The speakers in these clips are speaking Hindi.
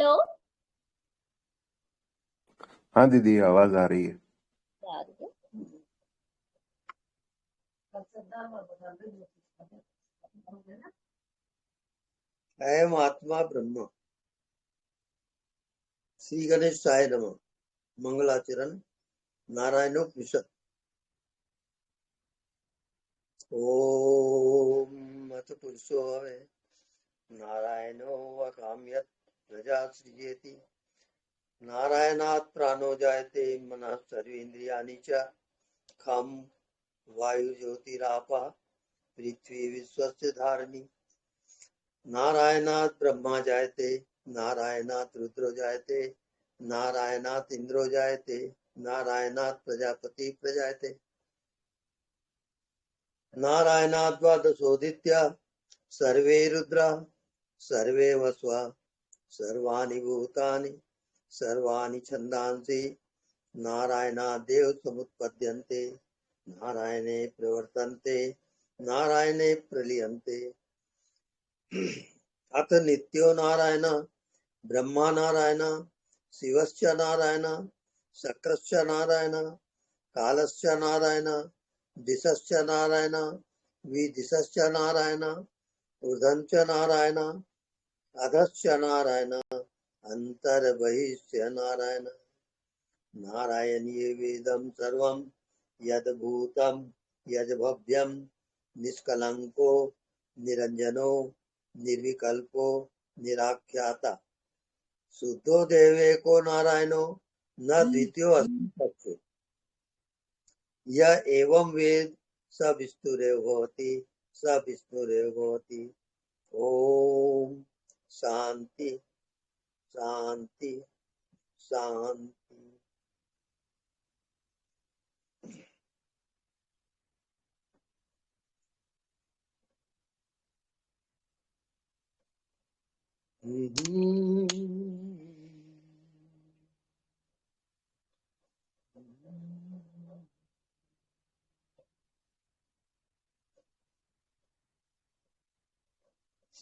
हेलो। हाँ दीदी, आवाज आ रही है। आ रही है। अयम आत्मा ब्रह्म। श्री गणेशाय नमः। मंगलाचरण नारायणोपनिषद। ओम अथ पुरुषो हवे नारायणो वकाम्यत् प्रजा सृजेति। नारायणात् प्राणो जायते मनः सर्वेन्द्रियाणि च। खम वायु ज्योतिरापः पृथ्वी विश्वस्य धारिणी। नारायणात् ब्रह्मा जायते नारायणात् रुद्रो जायते नारायणात् इंद्रो जायते नारायणात् प्रजापति प्रजायते। नारायणात् द्वादशोदित्य सर्वे रुद्रा सर्वे वस्वा सर्वाणि भूतानि सर्वाणि छन्दांसि नारायणात् देव समुत्पद्यन्ते नारायणे प्रवर्तन्ते नारायणे प्रलीयन्ते। अथ नित्यो नारायण ब्रह्मा नारायण शिवश्च नारायण शक्रश्च नारायण कालश्च नारायण दिशश्च नारायण विदिशश्च नारायण ऊर्ध्वश्च नारायण अधश्च नारायण अन्तर्बहिश्च नारायण। नारायणीय वेदं सर्वं यद्भूतं यद्भव्यं निष्कलंको निरंजनो निर्विकल्पो निराख्याता। शुद्धो देवेको नारायणो न द्वितीयो अस्ति तस्य। यः एवं वेद स विष्णुरेव भवति स विष्णुरेव भवति। ओम शांति शांति शांति।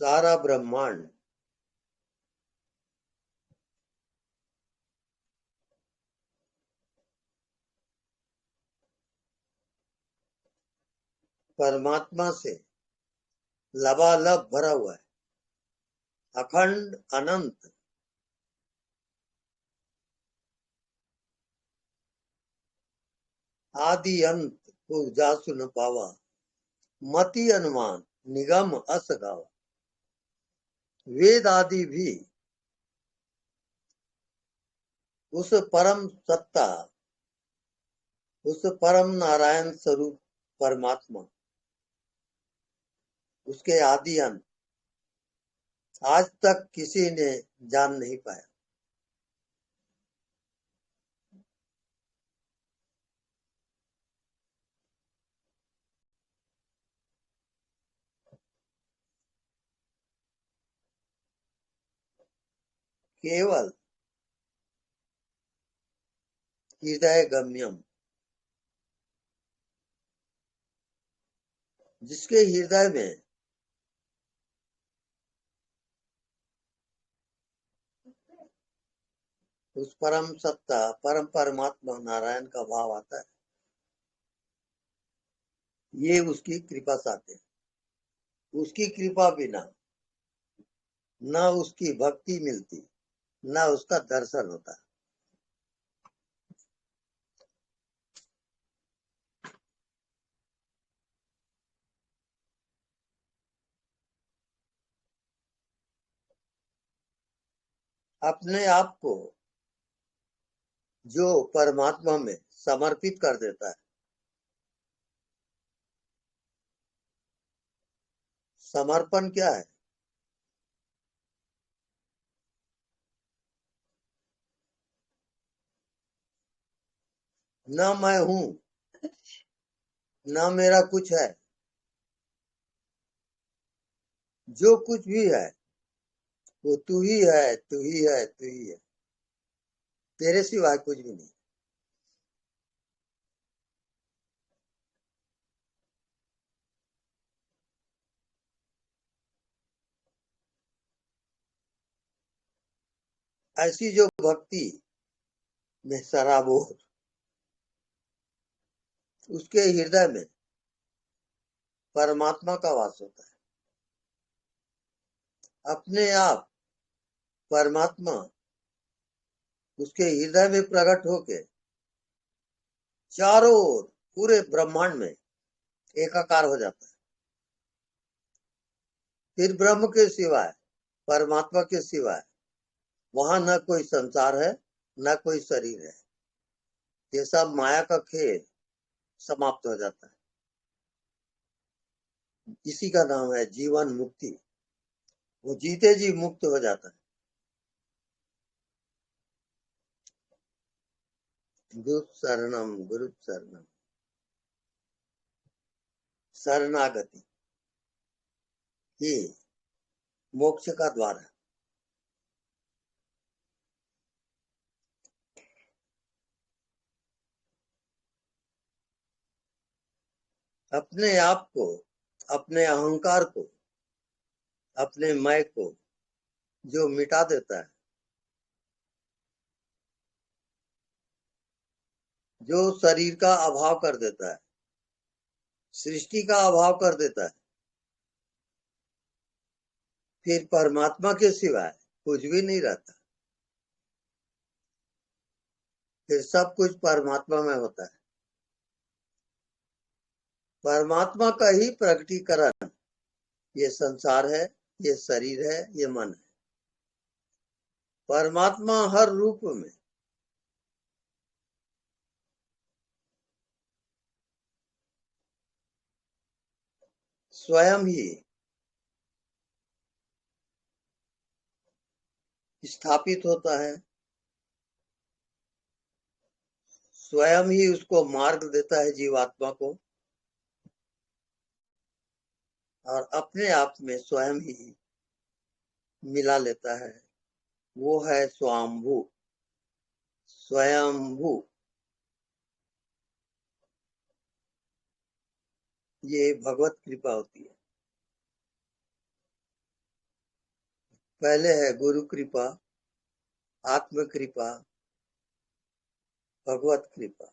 सारा ब्रह्मांड परमात्मा से लबालब भरा हुआ है। अखंड अनंत आदि अंत को जासु न पावा। मति अनुमान निगम अस गावा। वेद आदि भी उस परम सत्ता उस परम नारायण स्वरूप परमात्मा उसके आदि अंत आज तक किसी ने जान नहीं पाया। केवल हृदय गम्यम, जिसके हृदय में उस परम सत्ता परम परमात्मा नारायण का भाव आता है, ये उसकी कृपा से आते हैं। उसकी कृपा बिना न उसकी भक्ति मिलती न उसका दर्शन होता। अपने आप को जो परमात्मा में समर्पित कर देता है, समर्पण क्या है? न मैं हूं न मेरा कुछ है, जो कुछ भी है वो तू ही है तू ही है तू ही है, तेरे सिवाय कुछ भी नहीं। ऐसी जो भक्ति में सराबोर, उसके हृदय में परमात्मा का वास होता है। अपने आप परमात्मा उसके हृदय में प्रकट होके चारों ओर पूरे ब्रह्मांड में एकाकार हो जाता है। फिर ब्रह्म के सिवाय, परमात्मा के सिवाय वहां न कोई संसार है, न कोई शरीर है। ये सब माया का खेल समाप्त हो जाता है। इसी का नाम है जीवन मुक्ति। वो जीते जी मुक्त हो जाता है। गुरु शरणम, गुरु शरणम, शरणागति ये मोक्ष का द्वार है। अपने आप को, अपने अहंकार को, अपने मैं को जो मिटा देता है, जो शरीर का अभाव कर देता है, सृष्टि का अभाव कर देता है, फिर परमात्मा के सिवाय कुछ भी नहीं रहता। फिर सब कुछ परमात्मा में होता है। परमात्मा का ही प्रकटीकरण ये संसार है, ये शरीर है, ये मन है। परमात्मा हर रूप में स्वयं ही स्थापित होता है, स्वयं ही उसको मार्ग देता है जीवात्मा को, और अपने आप में स्वयं ही मिला लेता है। वो है स्वाम्भू, स्वयंभू। ये भगवत कृपा होती है। पहले है गुरु कृपा, आत्म कृपा, भगवत कृपा।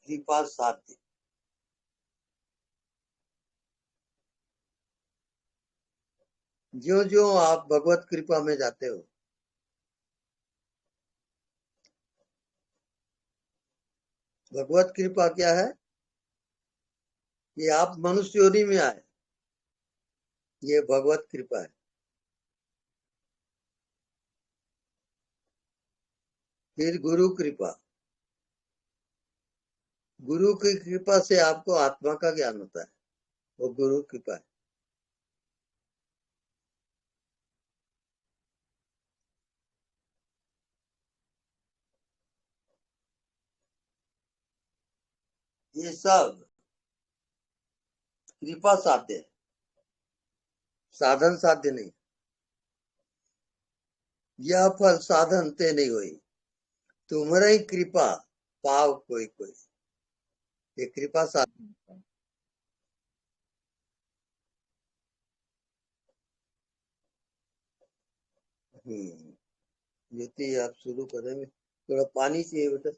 कृपा साध्य। जो जो आप भगवत कृपा में जाते हो, भगवत कृपा क्या है? ये आप मनुष्य योनि में आए, ये भगवत कृपा है। फिर गुरु कृपा, गुरु की कृपा से आपको आत्मा का ज्ञान होता है, वो गुरु कृपा है। ये सब कृपा साध्य है, साधन साध्य नहीं। यह फल साधन ते नहीं हुई, तुम्हारी कृपा पाव कोई कोई। ये कृपा साध्य। ज्योति आप शुरू करेंगे? थोड़ा पानी चाहिए बेटा।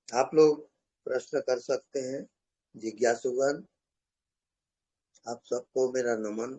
आप लोग प्रश्न कर सकते हैं, जिज्ञासुगण। आप सबको मेरा नमन।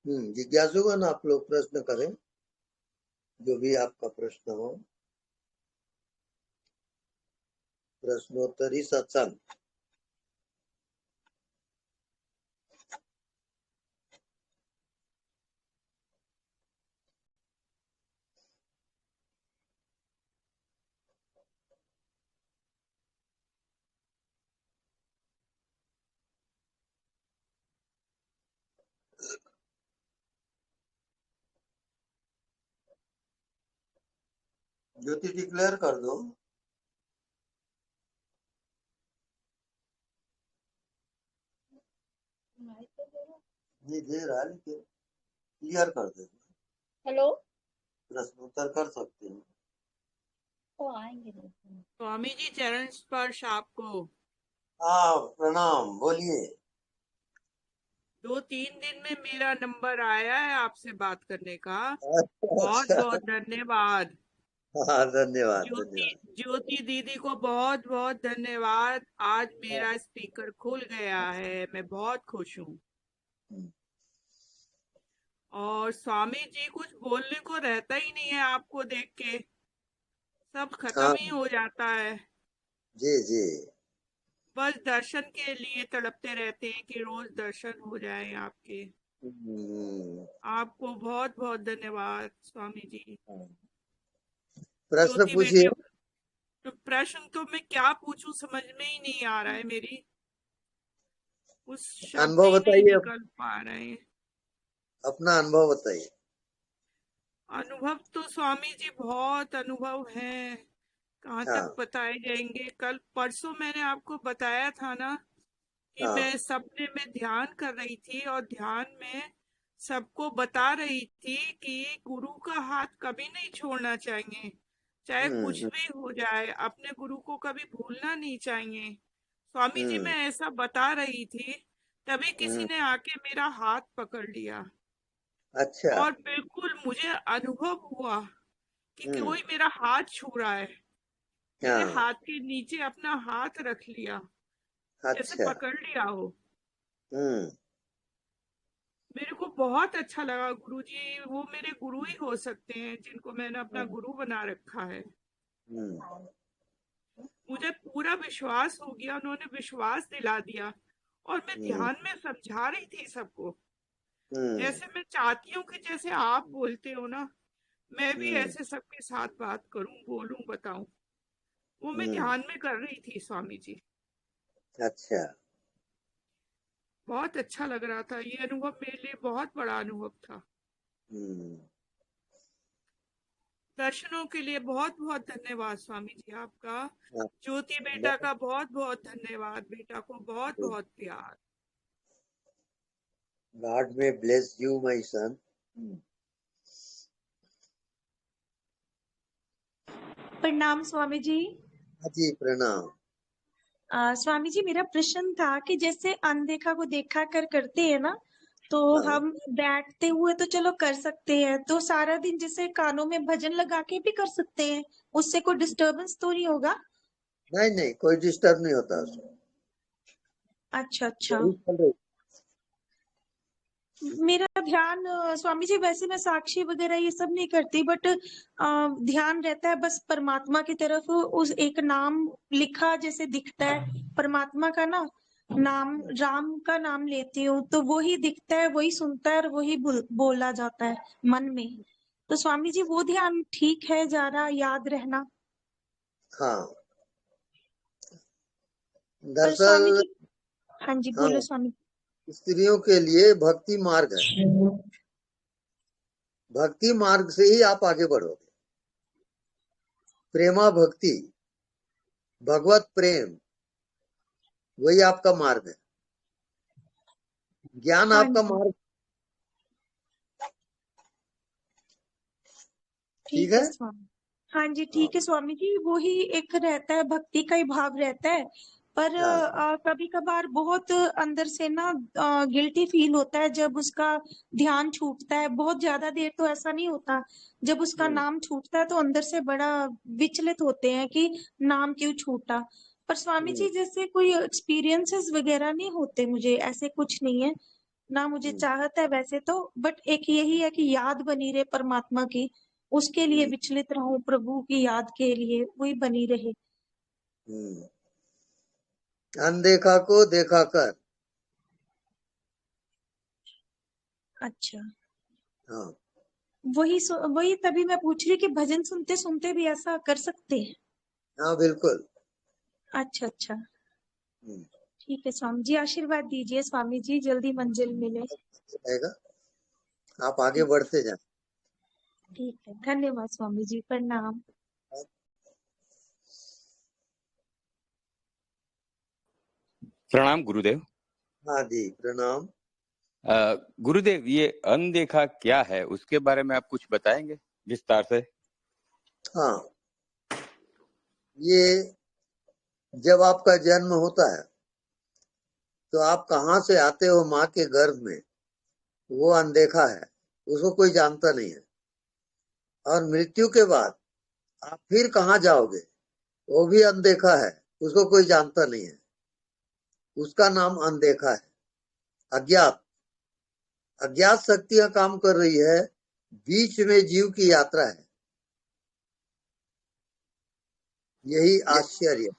जिज्ञासुगण आप लोग प्रश्न करें, जो भी आपका प्रश्न हो। प्रश्नोत्तरी सत्संग। ज्योति डिक्लेयर कर दो। नहीं दे रहा, लेकिन क्लियर कर दे। हेलो, प्रश्नोत्तर कर सकते हैं। तो आएंगे नहीं। स्वामी जी चरण स्पर्श आपको हाँ प्रणाम, बोलिए। 2-3 दिन में मेरा नंबर आया है आपसे बात करने का। बहुत अच्छा, बहुत धन्यवाद। हाँ धन्यवाद ज्योति धन्यवाद। ज्योति दीदी को बहुत बहुत धन्यवाद। आज मेरा स्पीकर खुल गया है, मैं बहुत खुश हूँ। और स्वामी जी कुछ बोलने को रहता ही नहीं है, आपको देख के सब खत्म हाँ ही हो जाता है। जी जी। बस दर्शन के लिए तड़पते रहते हैं कि रोज दर्शन हो जाए आपके। आपको बहुत बहुत धन्यवाद स्वामी जी। प्रश्न ज्योति पूछिए। बेटी, तो प्रश्न तो मैं क्या पूछूं समझ में ही नहीं आ रहा है, मेरी उस शब्द अनुभव ही नहीं बताइए, निकल पा रहे हैं। अपना अनुभव बताइए। अनुभव तो स्वामी जी बहुत अनुभव है, कहाँ हाँ तक बताए जाएंगे। कल परसों मैंने आपको बताया था ना कि हाँ मैं सपने में ध्यान कर रही थी और ध्यान में सबको बता रही थी कि गुरु का हाथ कभी नहीं छोड़ना चाहिए, चाहे कुछ हम्म भी हो जाए, अपने गुरु को कभी भूलना नहीं चाहिए। स्वामी जी हम्म मैं ऐसा बता रही थी, तभी किसी हम्म। ने आके मेरा हाथ पकड़ लिया अच्छा। और बिल्कुल मुझे अनुभव हुआ कि हम्म। कोई मेरा हाथ छू रहा है। मेरे हाँ। हाथ के नीचे अपना हाथ रख लिया, जैसे अच्छा। पकड़ लिया हो। हम्म मेरे को बहुत अच्छा लगा। गुरुजी वो मेरे गुरु ही हो सकते हैं जिनको मैंने अपना गुरु बना रखा है। हम्म मुझे पूरा विश्वास हो गया, उन्होंने विश्वास दिला दिया। और मैं हम्म ध्यान में समझा रही थी सबको, हम्म जैसे मैं चाहती हूँ कि जैसे आप बोलते हो ना, मैं भी हम्म ऐसे सबके साथ बात करूं, बोलूं, बताऊं। वो मैं हम्म। ध्यान में कर रही थी स्वामी जी। अच्छा। बहुत अच्छा लग रहा था, ये अनुभव मेरे लिए बहुत बड़ा अनुभव था। हम्म। दर्शनों के लिए बहुत बहुत धन्यवाद स्वामी जी आपका। हाँ, ज्योति बेटा का बहुत बहुत धन्यवाद, बेटा को बहुत बहुत प्यार। God may bless you, my son. प्रणाम स्वामी जी। हाँ जी प्रणाम। स्वामी जी मेरा प्रश्न था कि जैसे अनदेखा को देखा कर करते हैं ना, तो हाँ हम बैठते हुए तो चलो कर सकते हैं, तो सारा दिन जैसे कानों में भजन लगा के भी कर सकते हैं, उससे कोई डिस्टरबेंस तो नहीं होगा? नहीं नहीं, कोई डिस्टर्ब नहीं होता उसमें। अच्छा अच्छा। वही चल रही। मेरा ध्यान स्वामी जी वैसे मैं साक्षी वगैरह ये सब नहीं करती, बट ध्यान रहता है बस परमात्मा की तरफ। उस एक नाम लिखा जैसे दिखता है परमात्मा का ना, नाम राम का नाम लेती हूँ तो वही दिखता है, वही सुनता है और वही बोला जाता है मन में। तो स्वामी जी वो ध्यान ठीक है, जा रहा याद रहना? हाँ पर स्वामी दरअसल, जी, हाँ जी हाँ बोलो स्वामी। स्त्रियों के लिए भक्ति मार्ग है। भक्ति मार्ग से ही आप आगे बढ़ोगे। प्रेमा भक्ति, भगवत प्रेम, वही आपका मार्ग है। ज्ञान हाँ आपका जी मार्ग। ठीक ठीक है। है स्वामी। हाँ जी हाँ ठीक है स्वामी जी, वो ही एक रहता है, भक्ति का ही भाव रहता है। पर हाँ कभी कभार बहुत अंदर से ना गिल्टी फील होता है जब उसका ध्यान छूटता है। बहुत ज्यादा देर तो ऐसा नहीं होता, जब उसका हम्म नाम छूटता है तो अंदर से बड़ा विचलित होते हैं कि नाम क्यों छूटा। पर स्वामी हम्म जी जैसे कोई एक्सपीरियंसेस वगैरह नहीं होते मुझे, ऐसे कुछ नहीं है ना, मुझे हम्म चाहत है वैसे तो, बट एक यही है कि याद बनी रहे परमात्मा की, उसके लिए हम्म विचलित रहूं, प्रभु की याद के लिए वही बनी रहे। अनदेखा को देखा कर। अच्छा, हाँ वही तभी मैं पूछ रही कि भजन सुनते सुनते भी ऐसा कर सकते हैं। हाँ बिल्कुल। अच्छा अच्छा, हम्म, ठीक है स्वामी जी, आशीर्वाद दीजिए स्वामी जी, जल्दी मंजिल मिले। रहेगा। आप आगे ठीक, बढ़ते जाए। ठीक है, धन्यवाद स्वामी जी, प्रणाम। प्रणाम गुरुदेव। हाँ जी प्रणाम। गुरुदेव, ये अनदेखा क्या है, उसके बारे में आप कुछ बताएंगे विस्तार से? हाँ, ये जब आपका जन्म होता है तो आप कहाँ से आते हो माँ के गर्भ में, वो अनदेखा है, उसको कोई जानता नहीं है। और मृत्यु के बाद आप फिर कहाँ जाओगे, वो भी अनदेखा है, उसको कोई जानता नहीं है। उसका नाम अनदेखा है, अज्ञात। अज्ञात शक्तियां काम कर रही है, बीच में जीव की यात्रा है। यही आश्चर्य।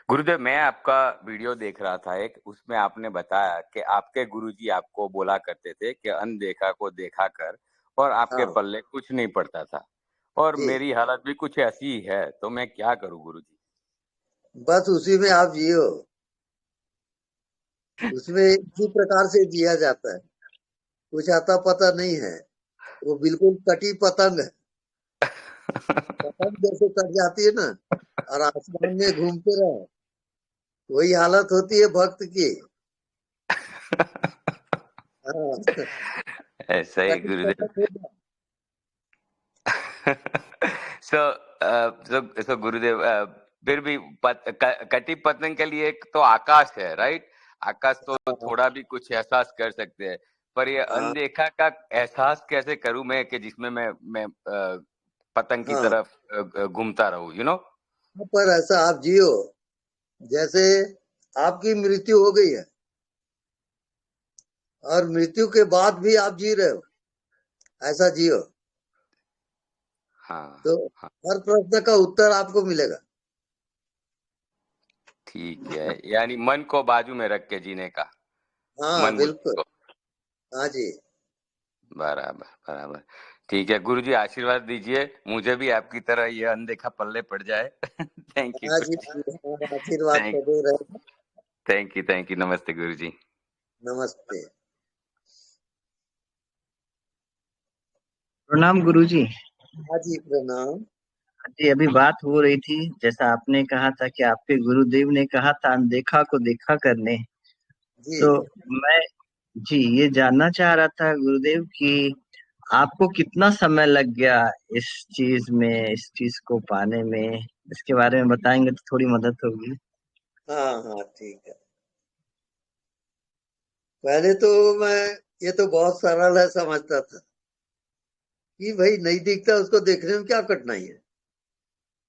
गुरुदेव, मैं आपका वीडियो देख रहा था एक, उसमें आपने बताया कि आपके गुरुजी आपको बोला करते थे कि अनदेखा को देखा कर, और आपके हाँ पल्ले कुछ नहीं पड़ता था। और जी, मेरी हालत भी कुछ ऐसी ही है, तो मैं क्या करूं गुरुजी? बस उसी में आप जियो, उसमें इसी प्रकार से जिया जाता है। कुछ आता पता नहीं है, वो बिल्कुल कटी पतंग है। पतंग जैसे कट जाती है ना, और आसमान में घूमते रहे, वही हालत होती है भक्त की। हाँ, ऐसा ही कटी गुरुदेव। पतंग होता है। सो सो गुरुदेव, फिर भी कटी पतंग के लिए एक तो आकाश है, राइट? आकाश तो हाँ, थोड़ा भी कुछ एहसास कर सकते हैं, पर ये हाँ, अनदेखा का एहसास कैसे करूं मैं, कि जिसमें मैं पतंग की हाँ। तरफ घूमता रहूं, यू नो? पर ऐसा आप जियो जैसे आपकी मृत्यु हो गई है, और मृत्यु के बाद भी आप जी रहे हो, ऐसा जियो। हाँ तो हाँ, हर प्रश्न का उत्तर आपको मिलेगा। ठीक है, यानी मन को बाजू में रख के जीने का, हाँ मन बुद्धि बिल्कुल। को। हाँ जी। बराबर बराबर। ठीक है गुरुजी, आशीर्वाद दीजिए, मुझे भी आपकी तरह ये अनदेखा पल्ले पड़ जाए। थैंक यू हाँ जी, गुरुजी। हमारा आशीर्वाद थैंक सदैव रहेगा। Thank you. नमस्ते गुरुजी। नमस्ते। प्रणाम गुरुजी। हाँ जी प्रणाम। जी, अभी बात हो रही थी, जैसा आपने कहा था कि आपके गुरुदेव ने कहा था अनदेखा को देखा करने। जी तो मैं जी ये जानना चाह रहा था गुरुदेव कि आपको कितना समय लग गया इस चीज में, इस चीज को पाने में। इसके बारे में बताएंगे तो थोड़ी मदद होगी। हाँ हाँ ठीक है। पहले तो मैं ये तो बहुत सरल है समझता था कि भाई नहीं दिखता उसको देखने में क्या कठिनाई है।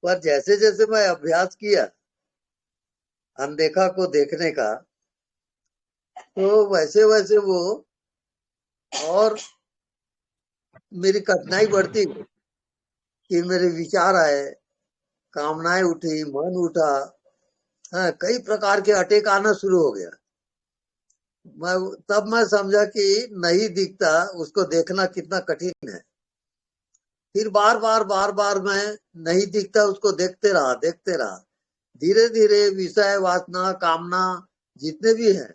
पर जैसे जैसे मैं अभ्यास किया अनदेखा को देखने का, तो वैसे वैसे वो और मेरी कठिनाई बढ़ती गई कि मेरे विचार आए, कामनाएं उठी, मन उठा। हाँ, कई प्रकार के अटैक आना शुरू हो गया। तब मैं समझा कि नहीं दिखता उसको देखना कितना कठिन है। फिर बार बार मैं नहीं दिखता उसको देखते रहा। धीरे धीरे विषय वासना कामना जितने भी हैं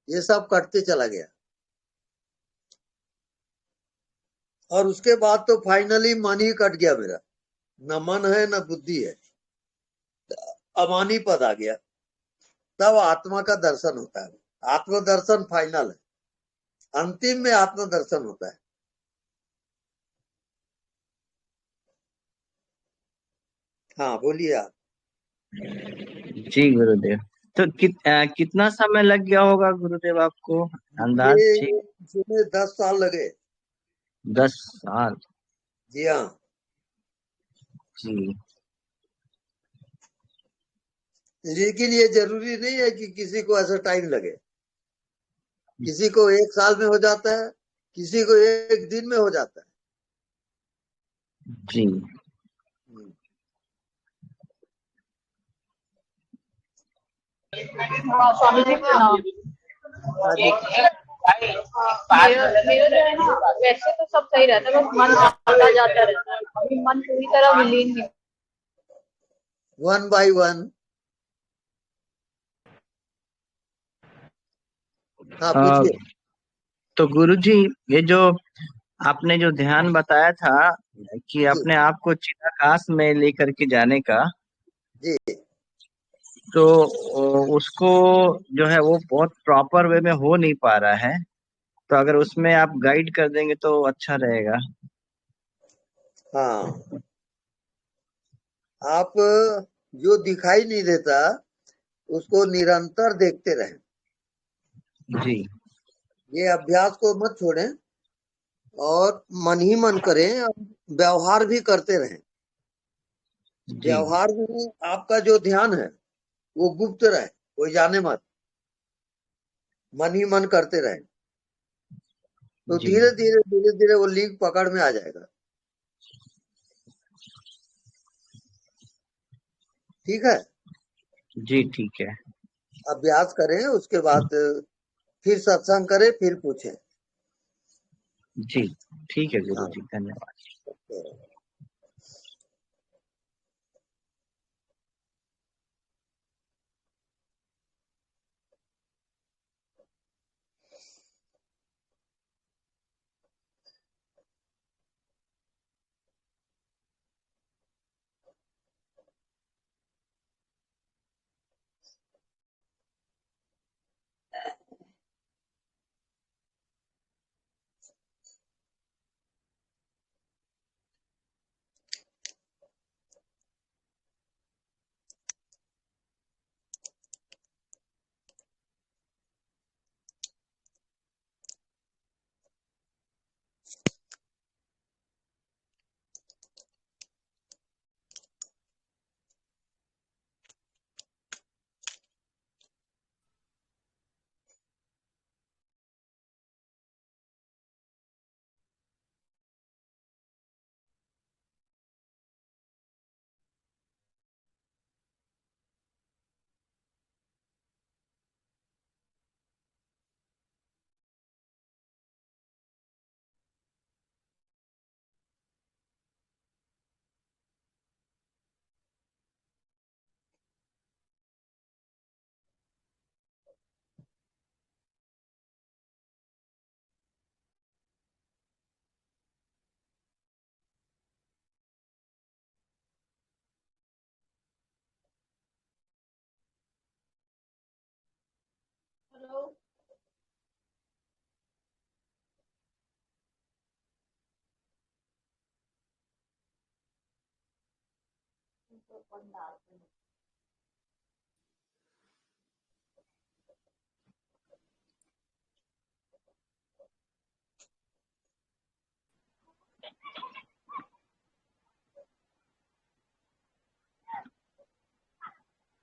ये सब कटते चला गया। और उसके बाद तो फाइनली मन ही कट गया मेरा। न मन है न बुद्धि है, अमानी पद आ गया। तब आत्मा का दर्शन होता है। आत्म दर्शन फाइनल है, अंतिम में आत्म दर्शन होता है। हाँ बोलिए आप। जी गुरुदेव। तो कितना समय लग गया होगा गुरुदेव आपको, अंदाज? मुझे जी, इसमें 10 साल लगे। 10 साल। जी हाँ। जी लेकिन ये जरूरी नहीं है कि किसी को ऐसा टाइम लगे। किसी को 1 साल में हो जाता है, किसी को 1 दिन में हो जाता है। जी। हाँ स्वामी जी प्रणाम। हाँ जी। मेरा जो है ना, वैसे तो सब सही रहता है, बस मन आता जाता रहता है, अभी मन पूरी तरह विलीन नहीं। One by one. हाँ आ, पूछिए। तो गुरुजी, ये जो आपने जो ध्यान बताया था कि जी अपने आप को चिदाकाश में लेकर के जाने का, जी। तो उसको जो है वो बहुत प्रॉपर वे में हो नहीं पा रहा है। तो अगर उसमें आप गाइड कर देंगे तो अच्छा रहेगा। हाँ, आप जो दिखाई नहीं देता उसको निरंतर देखते रहें। जी ये अभ्यास को मत छोड़ें और मन ही मन करें और व्यवहार भी करते रहें। जी व्यवहार में आपका जो ध्यान है वो गुप्त रहे, कोई जाने मत, मन ही मन करते रहे, तो जी धीरे धीरे वो लीक पकड़ में आ जाएगा। ठीक है, जी ठीक है। अभ्यास करें, उसके बाद फिर सत्संग करें, फिर पूछें। जी ठीक है हाँ। गुरुजी, धन्यवाद।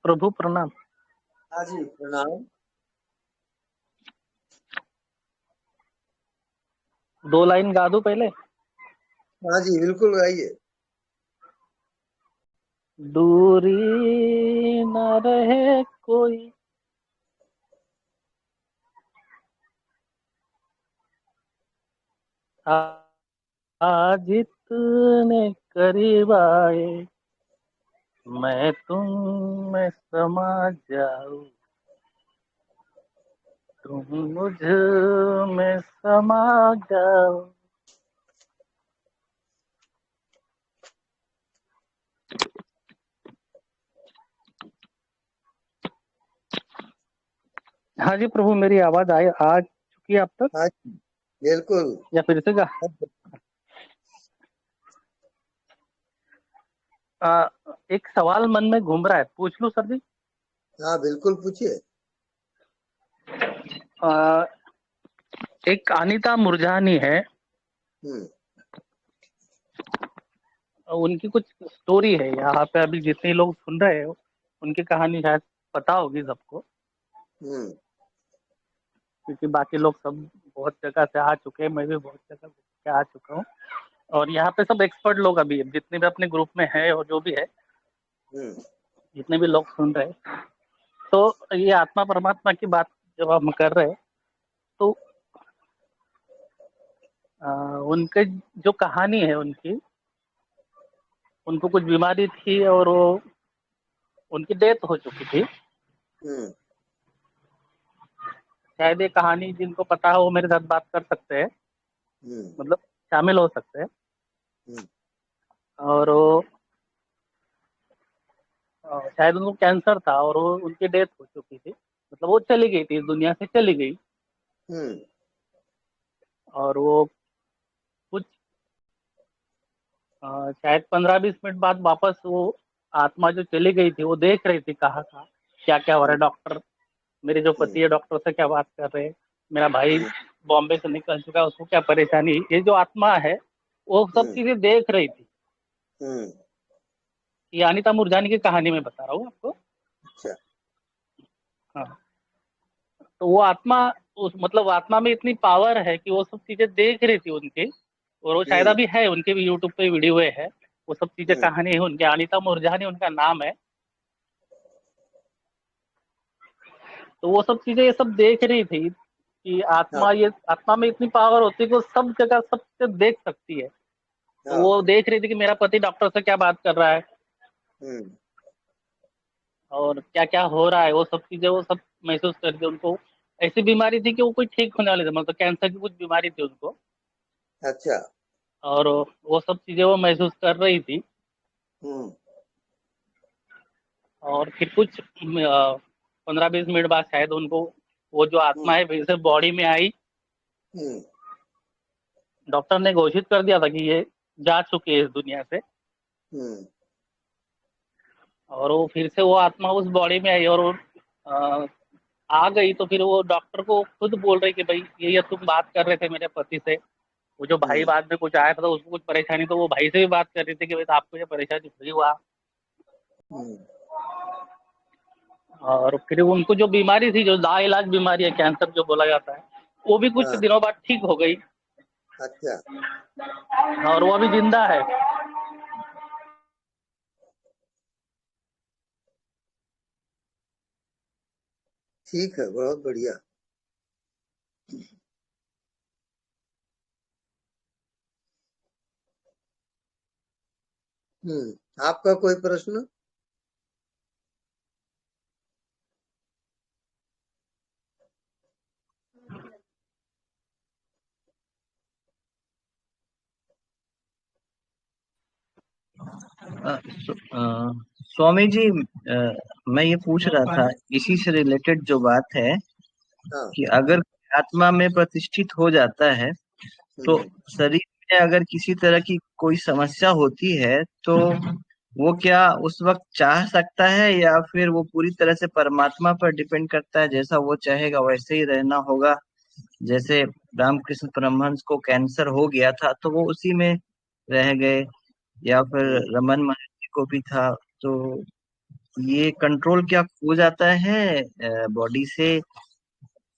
प्रभु प्रणाम। हाँ जी प्रणाम। 2 लाइन गा दूं पहले? हाँ जी बिल्कुल गाइए। दूरी न रहे कोई, आज इतने करीब आए, मैं तुम में समा जाऊं, तुम मुझ में समा जाओ। हाँ जी प्रभु, मेरी आवाज आ चुकी है आप तक हाँ जी बिल्कुल। या फिर से गा? एक सवाल मन में घूम रहा है, पूछ लूं सर जी? हाँ बिल्कुल पूछिए। आ, एक अनीता मुरजानी है, हम्म। उनकी कुछ स्टोरी है यहाँ पे, अभी जितने लोग सुन रहे हो उनकी कहानी शायद पता होगी सबको, हम्म। क्योंकि बाकी लोग सब बहुत जगह से आ चुके हैं, मैं भी बहुत जगह से आ चुका हूँ, और यहाँ पे सब एक्सपर्ट लोग अभी जितने भी अपने ग्रुप में है और जो भी है, हम्म। जितने भी लोग सुन रहे हैं, तो ये आत्मा परमात्मा की बात जब हम कर रहे हैं तो उनके जो कहानी है उनकी, उनको कुछ बीमारी थी और वो उनकी डेथ हो चुकी थी। हम्म शायद ये कहानी जिनको पता हो वो मेरे साथ बात कर सकते हैं, हम्म मतलब शामिल हो सकते हैं। हम्म और वो शायद उनको कैंसर था और वो उनकी डेथ हो चुकी थी, मतलब वो चली गई थी, इस दुनिया से चली गई। हम्म और वो कुछ शायद 15-20 मिनट बाद वापस वो आत्मा जो चली गई थी वो देख रही थी कहाँ का क्या क्या हो रहा है। डॉक्टर, मेरे जो पति है डॉक्टर से क्या बात कर रहे हैं, मेरा भाई बॉम्बे से निकल चुका है उसको क्या परेशानी, ये जो आत्मा है वो सब चीजें देख रही थी। हम्म ये अनीता मुरजानी की कहानी में बता रहा हूँ आपको। अच्छा। हाँ, तो वो आत्मा उस मतलब आत्मा में इतनी पावर है कि वो सब चीजें देख रही थी उनकी, और वो शायद अभी है, उनके भी यूट्यूब पे वीडियो है, वो सब चीजें कहानी है उनकी। अनीता मुरजानी उनका नाम है। तो वो सब चीजें ये सब देख रही थी कि आत्मा, ये आत्मा में इतनी पावर होती है कि वो सब जगह सब चीजें देख सकती है। तो वो देख रही थी कि मेरा पति डॉक्टर से क्या बात कर रहा है और क्या क्या हो रहा है, वो सब चीजें वो सब महसूस करके उनको ऐसी बीमारी थी कि वो कोई ठीक होने वाले थे, मतलब कैंसर की कुछ बीमारी थी उनको। अच्छा। और वो सब चीजें वो महसूस कर रही थी। और फिर कुछ 15-20 मिनट बाद शायद उनको वो जो आत्मा है फिर से बॉडी में आई। डॉक्टर ने घोषित कर दिया था कि ये जा चुकी है इस दुनिया से। और वो फिर से वो आत्मा उस बॉडी में आई और वो आ गई। तो फिर वो डॉक्टर को खुद बोल रही कि भाई ये तुम बात कर रहे थे मेरे पति से, वो जो भाई बाद में कुछ आया था तो उसको कुछ परेशानी, तो वो भाई से भी बात कर रही थी कि भाई आपको ये परेशानी हुई हुआ। और फिर उनको जो बीमारी थी, जो लाइलाज बीमारी है, कैंसर जो बोला जाता है, वो भी कुछ दिनों बाद ठीक हो गई। अच्छा। और वो अभी जिंदा है। ठीक है, बहुत बढ़िया। आपका कोई प्रश्न? स्वामी जी, मैं ये पूछ रहा था इसी से रिलेटेड जो बात है कि अगर आत्मा में प्रतिष्ठित हो जाता है तो शरीर में अगर किसी तरह की कोई समस्या होती है तो वो क्या उस वक्त चाह सकता है या फिर वो पूरी तरह से परमात्मा पर डिपेंड करता है, जैसा वो चाहेगा वैसे ही रहना होगा? जैसे रामकृष्ण परमहंस को कैंसर हो गया था तो वो उसी में रह गए, या फिर रमन महर्षि को भी था। तो ये कंट्रोल क्या खो जाता है बॉडी से,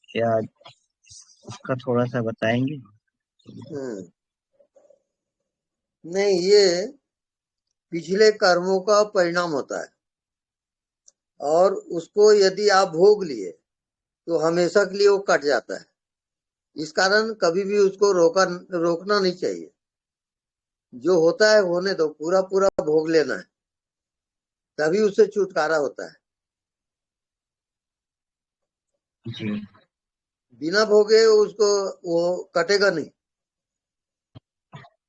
या इसका थोड़ा सा बताएंगे? नहीं, ये पिछले कर्मों का परिणाम होता है और उसको यदि आप भोग लिए तो हमेशा के लिए वो कट जाता है। इस कारण कभी भी उसको रोकना नहीं चाहिए। जो होता है होने दो, पूरा पूरा भोग लेना है, तभी उससे छुटकारा होता है। जी बिना भोगे उसको वो कटेगा नहीं।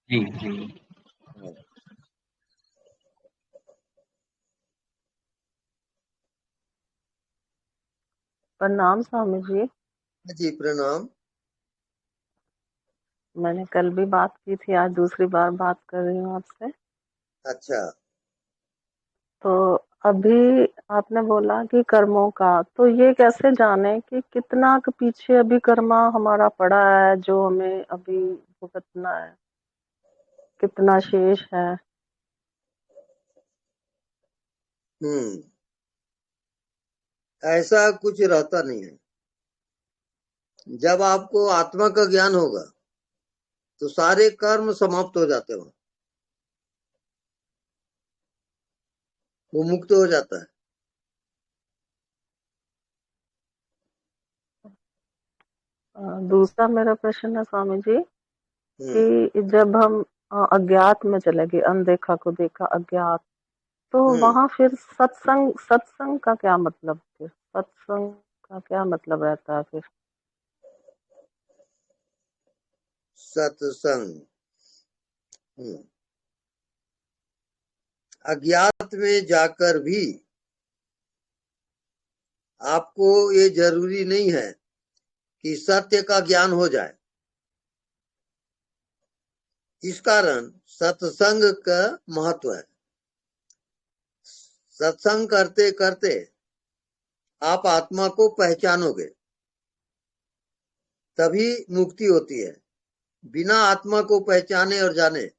जी जी। प्रणाम स्वामी जी। जी प्रणाम। मैंने कल भी बात की थी, आज दूसरी बार बात कर रही हूँ आपसे। अच्छा। तो अभी आपने बोला कि कर्मों का, तो ये कैसे जाने कि कितना के पीछे अभी कर्मा हमारा पड़ा है जो हमें अभी भुगतना है, कितना शेष है? ऐसा कुछ रहता नहीं है। जब आपको आत्मा का ज्ञान होगा तो सारे कर्म समाप्त हो जाते हैं, वो मुक्त हो जाता है। दूसरा मेरा प्रश्न है स्वामी जी हम्म कि जब हम अज्ञात में चले गए, अनदेखा को देखा, अज्ञात, तो हम्म वहां फिर सत्संग का क्या मतलब, फिर सत्संग का क्या मतलब रहता है फिर? सत्संग। हम्म अज्ञात में जाकर भी आपको ये जरूरी नहीं है कि सत्य का ज्ञान हो जाए। इस कारण सत्संग का महत्व है। सत्संग करते करते आप आत्मा को पहचानोगे, तभी मुक्ति होती है। बिना आत्मा को पहचाने और जाने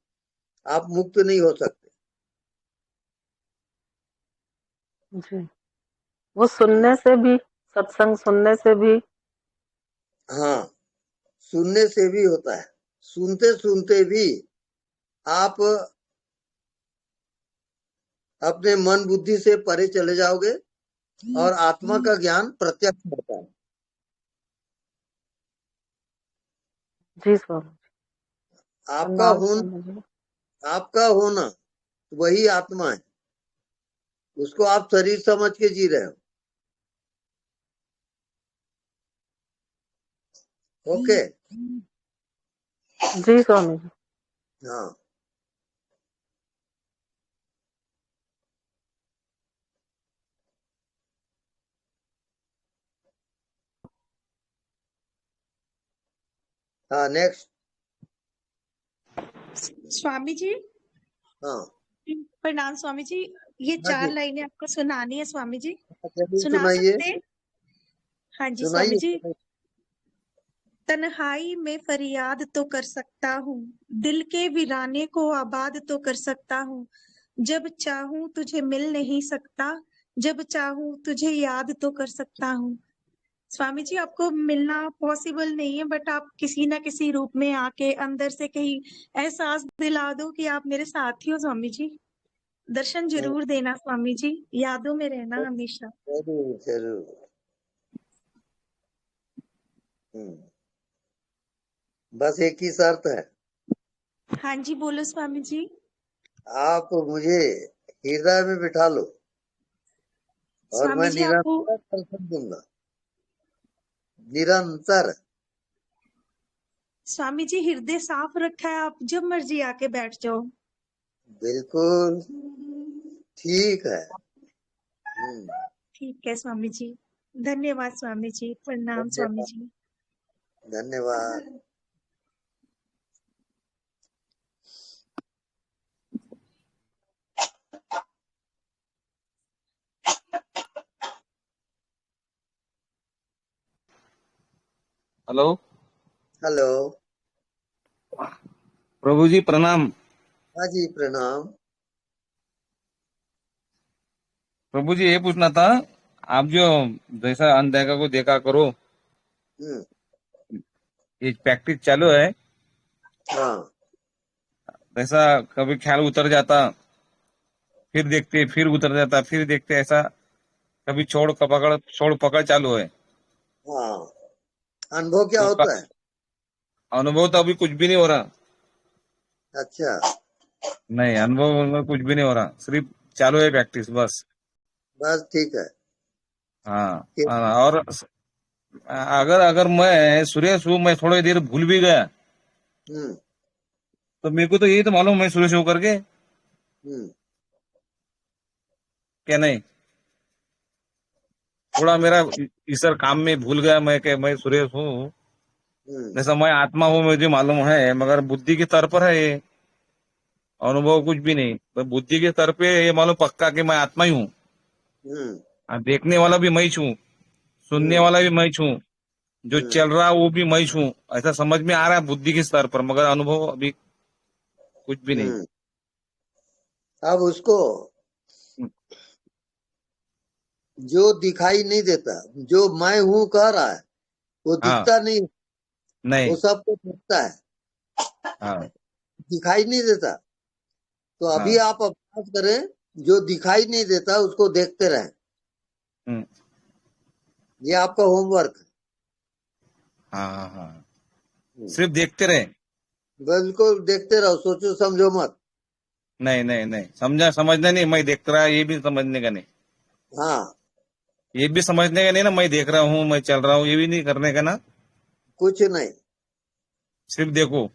आप मुक्त नहीं हो सकते। जी, वो सुनने से भी, सत्संग सुनने से भी? हाँ, सुनने से भी होता है। सुनते सुनते भी आप अपने मन बुद्धि से परे चले जाओगे और आत्मा का ज्ञान प्रत्यक्ष होता है। जी स्वामी, आपका प्रणाम होना, स्वामी जी। आपका होना वही आत्मा है। उसको आप शरीर समझ के जी रहे हो। ओके। जी स्वामी जी। हाँ, हाँ, नेक्स्ट। स्वामी जी, हाँ, प्रणाम स्वामी जी। ये हाँ 4 जी, लाइनें आपको सुनानी है स्वामी जी, जरूर सुना सुनाइए, सकते हैं? हाँ जी स्वामी सुनाइए, जी। सुनाइए। तन्हाई में फरियाद तो कर सकता हूँ, दिल के वीराने को आबाद तो कर सकता हूँ। जब चाहूं तुझे मिल नहीं सकता, जब चाहूं तुझे याद तो कर सकता हूँ। स्वामी जी, आपको मिलना पॉसिबल नहीं है, बट आप किसी ना किसी रूप में आके अंदर से कहीं एहसास दिला दो कि आप मेरे साथ ही हो स्वामी जी। दर्शन हम्म, जरूर देना स्वामी जी, यादों में रहना हमेशा। जरूर जरूर। बस एक ही शर्त है, हाँ जी, बोलो स्वामी जी। आप मुझे हृदय में बिठा लो और स्वामी मैं जी आपको, निरंतर दर्शन दूंगा। निरंतर। स्वामी जी हृदय साफ रखा है, आप जब मर्जी आके बैठ जाओ। बिल्कुल ठीक है। ठीक है स्वामी जी, धन्यवाद स्वामी जी, प्रणाम स्वामी धन्यवाद, जी। धन्यवाद। Hello hello. प्रभु जी, प्रणाम। हाँ जी, प्रणाम। प्रभु जी, ये पूछना था, आप जो जैसा अनदेखा को देखा करो, हम्म ये प्रैक्टिस चालू है, हाँ, वैसा कभी ख्याल उतर जाता, फिर देखते, फिर उतर जाता, फिर देखते, ऐसा कभी छोड़ पकड़ चालू है। हाँ। अनुभव क्या तो होता है? अनुभव तो अभी कुछ भी नहीं हो रहा। अच्छा, नहीं, अनुभव में कुछ भी नहीं हो रहा, सिर्फ चालू है प्रैक्टिस बस। बस ठीक है। हाँ, ठीक। और अगर अगर मैं सुरेश हूँ, मैं थोड़ी देर भूल भी गया, हम्म तो मेरे को तो यही तो मालूम मैं सुरेश हूँ करके, हम्म क्या नहीं? थोड़ा मेरा ईश्वर काम में भूल गया मैं कि मैं सुरेश हूँ। हम्म जैसा मैं आत्मा हूँ मुझे मालूम है, मगर बुद्धि के स्तर पर है ये, अनुभव कुछ भी नहीं। तो बुद्धि के स्तर पे ये मालूम पक्का कि मैं आत्मा ही हूँ। हम्म देखने वाला भी मैं ही हूँ, सुनने हम्म वाला भी मैं ही हूँ, जो हम्म चल रहा है वो भी मैं ही हूँ। ऐसा समझ में आ रहा है बुद्धि के स्तर पर, मगर अनुभव अभी कुछ भी नहीं। हम्म। अब उसको जो दिखाई नहीं देता, जो मैं हूँ कह रहा है, वो हाँ, दिखता नहीं, वो नहीं, सबको दिखता है, हाँ, दिखाई नहीं देता। तो अभी हाँ, आप अभ्यास करें, जो दिखाई नहीं देता उसको देखते रहें। हम्म, ये आपका होमवर्क है। हाँ हाँ हाँ, सिर्फ देखते रहे। बिल्कुल देखते रहो, सोचो समझो मत। नहीं नहीं नहीं, समझना नहीं, मैं देख रहा, ये भी समझने का नहीं, हाँ, ये भी समझने का नहीं ना, मैं देख रहा हूँ, मैं चल रहा हूँ, ये भी नहीं करने का ना, कुछ नहीं, सिर्फ देखो।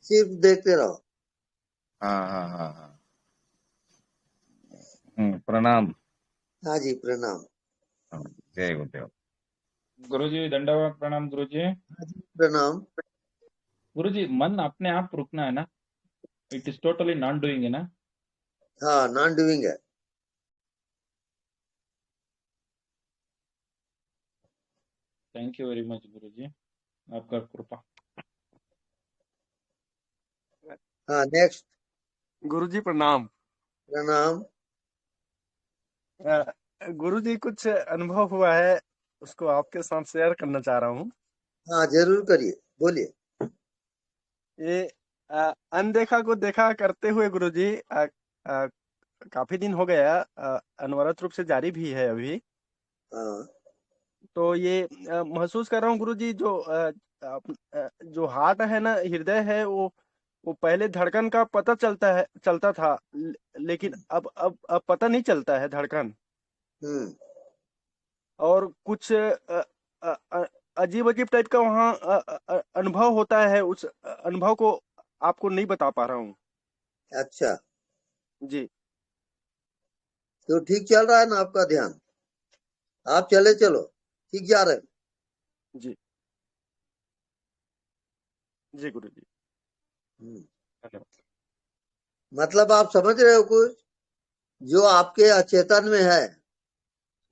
सिर्फ देखते रहो। हाँ हाँ हाँ हाँ। प्रणाम। हाँ जी, प्रणाम। जय गुरुदेव। गुरुजी दंडवत प्रणाम गुरुजी। हाँ जी, प्रणाम। गुरुजी, मन अपने आप रुकना है ना, it is totally non doing है ना? हाँ, नॉन डूइंग है। थैंक यू वेरी मच गुरुजी, आपका कृपा। हाँ, नेक्स्ट। गुरुजी प्रणाम। प्रणाम। गुरुजी कुछ अनुभव हुआ है, उसको आपके साथ शेयर करना चाह रहा हूँ। हाँ, जरूर करिए, बोलिए। ये अनदेखा को देखा करते हुए गुरुजी काफी दिन हो गया, अनवरत रूप से जारी भी है अभी। हाँ, तो ये महसूस कर रहा हूँ गुरुजी, जो हार्ट है ना, हृदय है, वो पहले धड़कन का पता चलता था, लेकिन अब पता नहीं चलता है धड़कन। और कुछ अजीब अजीब टाइप का वहाँ अनुभव होता है, उस अनुभव को आपको नहीं बता पा रहा हूँ। अच्छा, जी तो ठीक चल रहा है ना आपका ध्यान? आप चले चलो, ठीक जा रहे। जी जी गुरु जी। मतलब आप समझ रहे हो कुछ जो आपके अचेतन में है,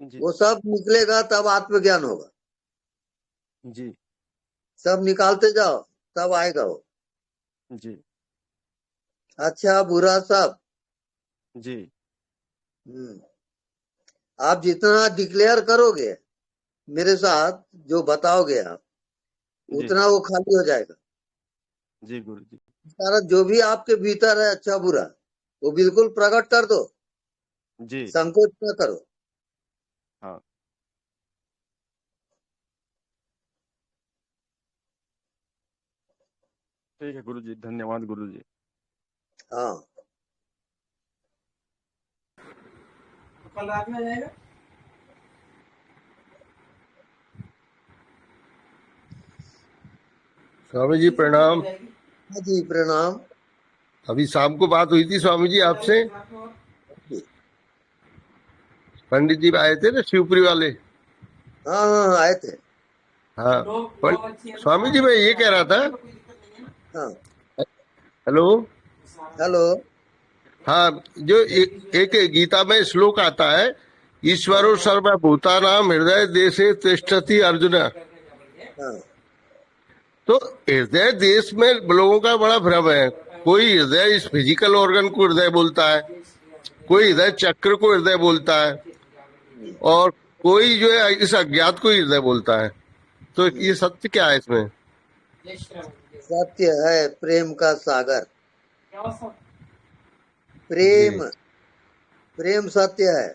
वो सब निकलेगा तब आत्मज्ञान होगा। जी, सब निकालते जाओ तब आएगा वो। जी अच्छा बुरा सब। जी। आप जितना डिक्लेयर करोगे मेरे साथ, जो बताओगे आप, उतना वो खाली हो जाएगा। जी गुरु जी। कारण जो भी आपके भीतर है अच्छा बुरा, वो बिल्कुल प्रकट कर दो। जी, संकोच न करो। हाँ ठीक है गुरु जी, धन्यवाद गुरु जी। हाँ, कल रात में जाएगा। स्वामी जी प्रणाम। हाँ जी प्रणाम। अभी शाम को बात हुई थी स्वामी जी आपसे, पंडित जी आए थे ना शिवपुरी वाले। हाँ हाँ आए थे। हाँ स्वामी जी, मैं ये कह रहा था। हाँ हेलो हेलो। हाँ, जो एक गीता में श्लोक आता है, ईश्वरो सर्वभूतानां हृदय देशे तिष्ठति अर्जुन। हाँ, तो हृदय देश में लोगों का बड़ा भ्रम है। कोई हृदय इस फिजिकल ऑर्गन को हृदय बोलता है, कोई हृदय चक्र को हृदय बोलता है, और कोई जो है इस अज्ञात को हृदय बोलता है। तो ये सत्य क्या है इसमें? सत्य है प्रेम का सागर। प्रेम, प्रेम सत्य है।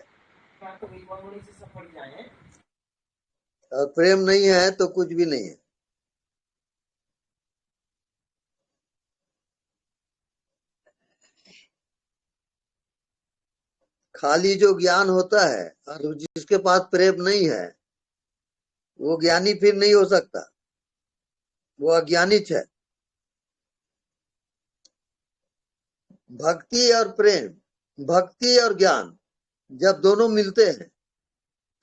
और प्रेम नहीं है तो कुछ भी नहीं है। खाली जो ज्ञान होता है और जिसके पास प्रेम नहीं है, वो ज्ञानी फिर नहीं हो सकता, वो अज्ञानी है। भक्ति और प्रेम, भक्ति और ज्ञान जब दोनों मिलते हैं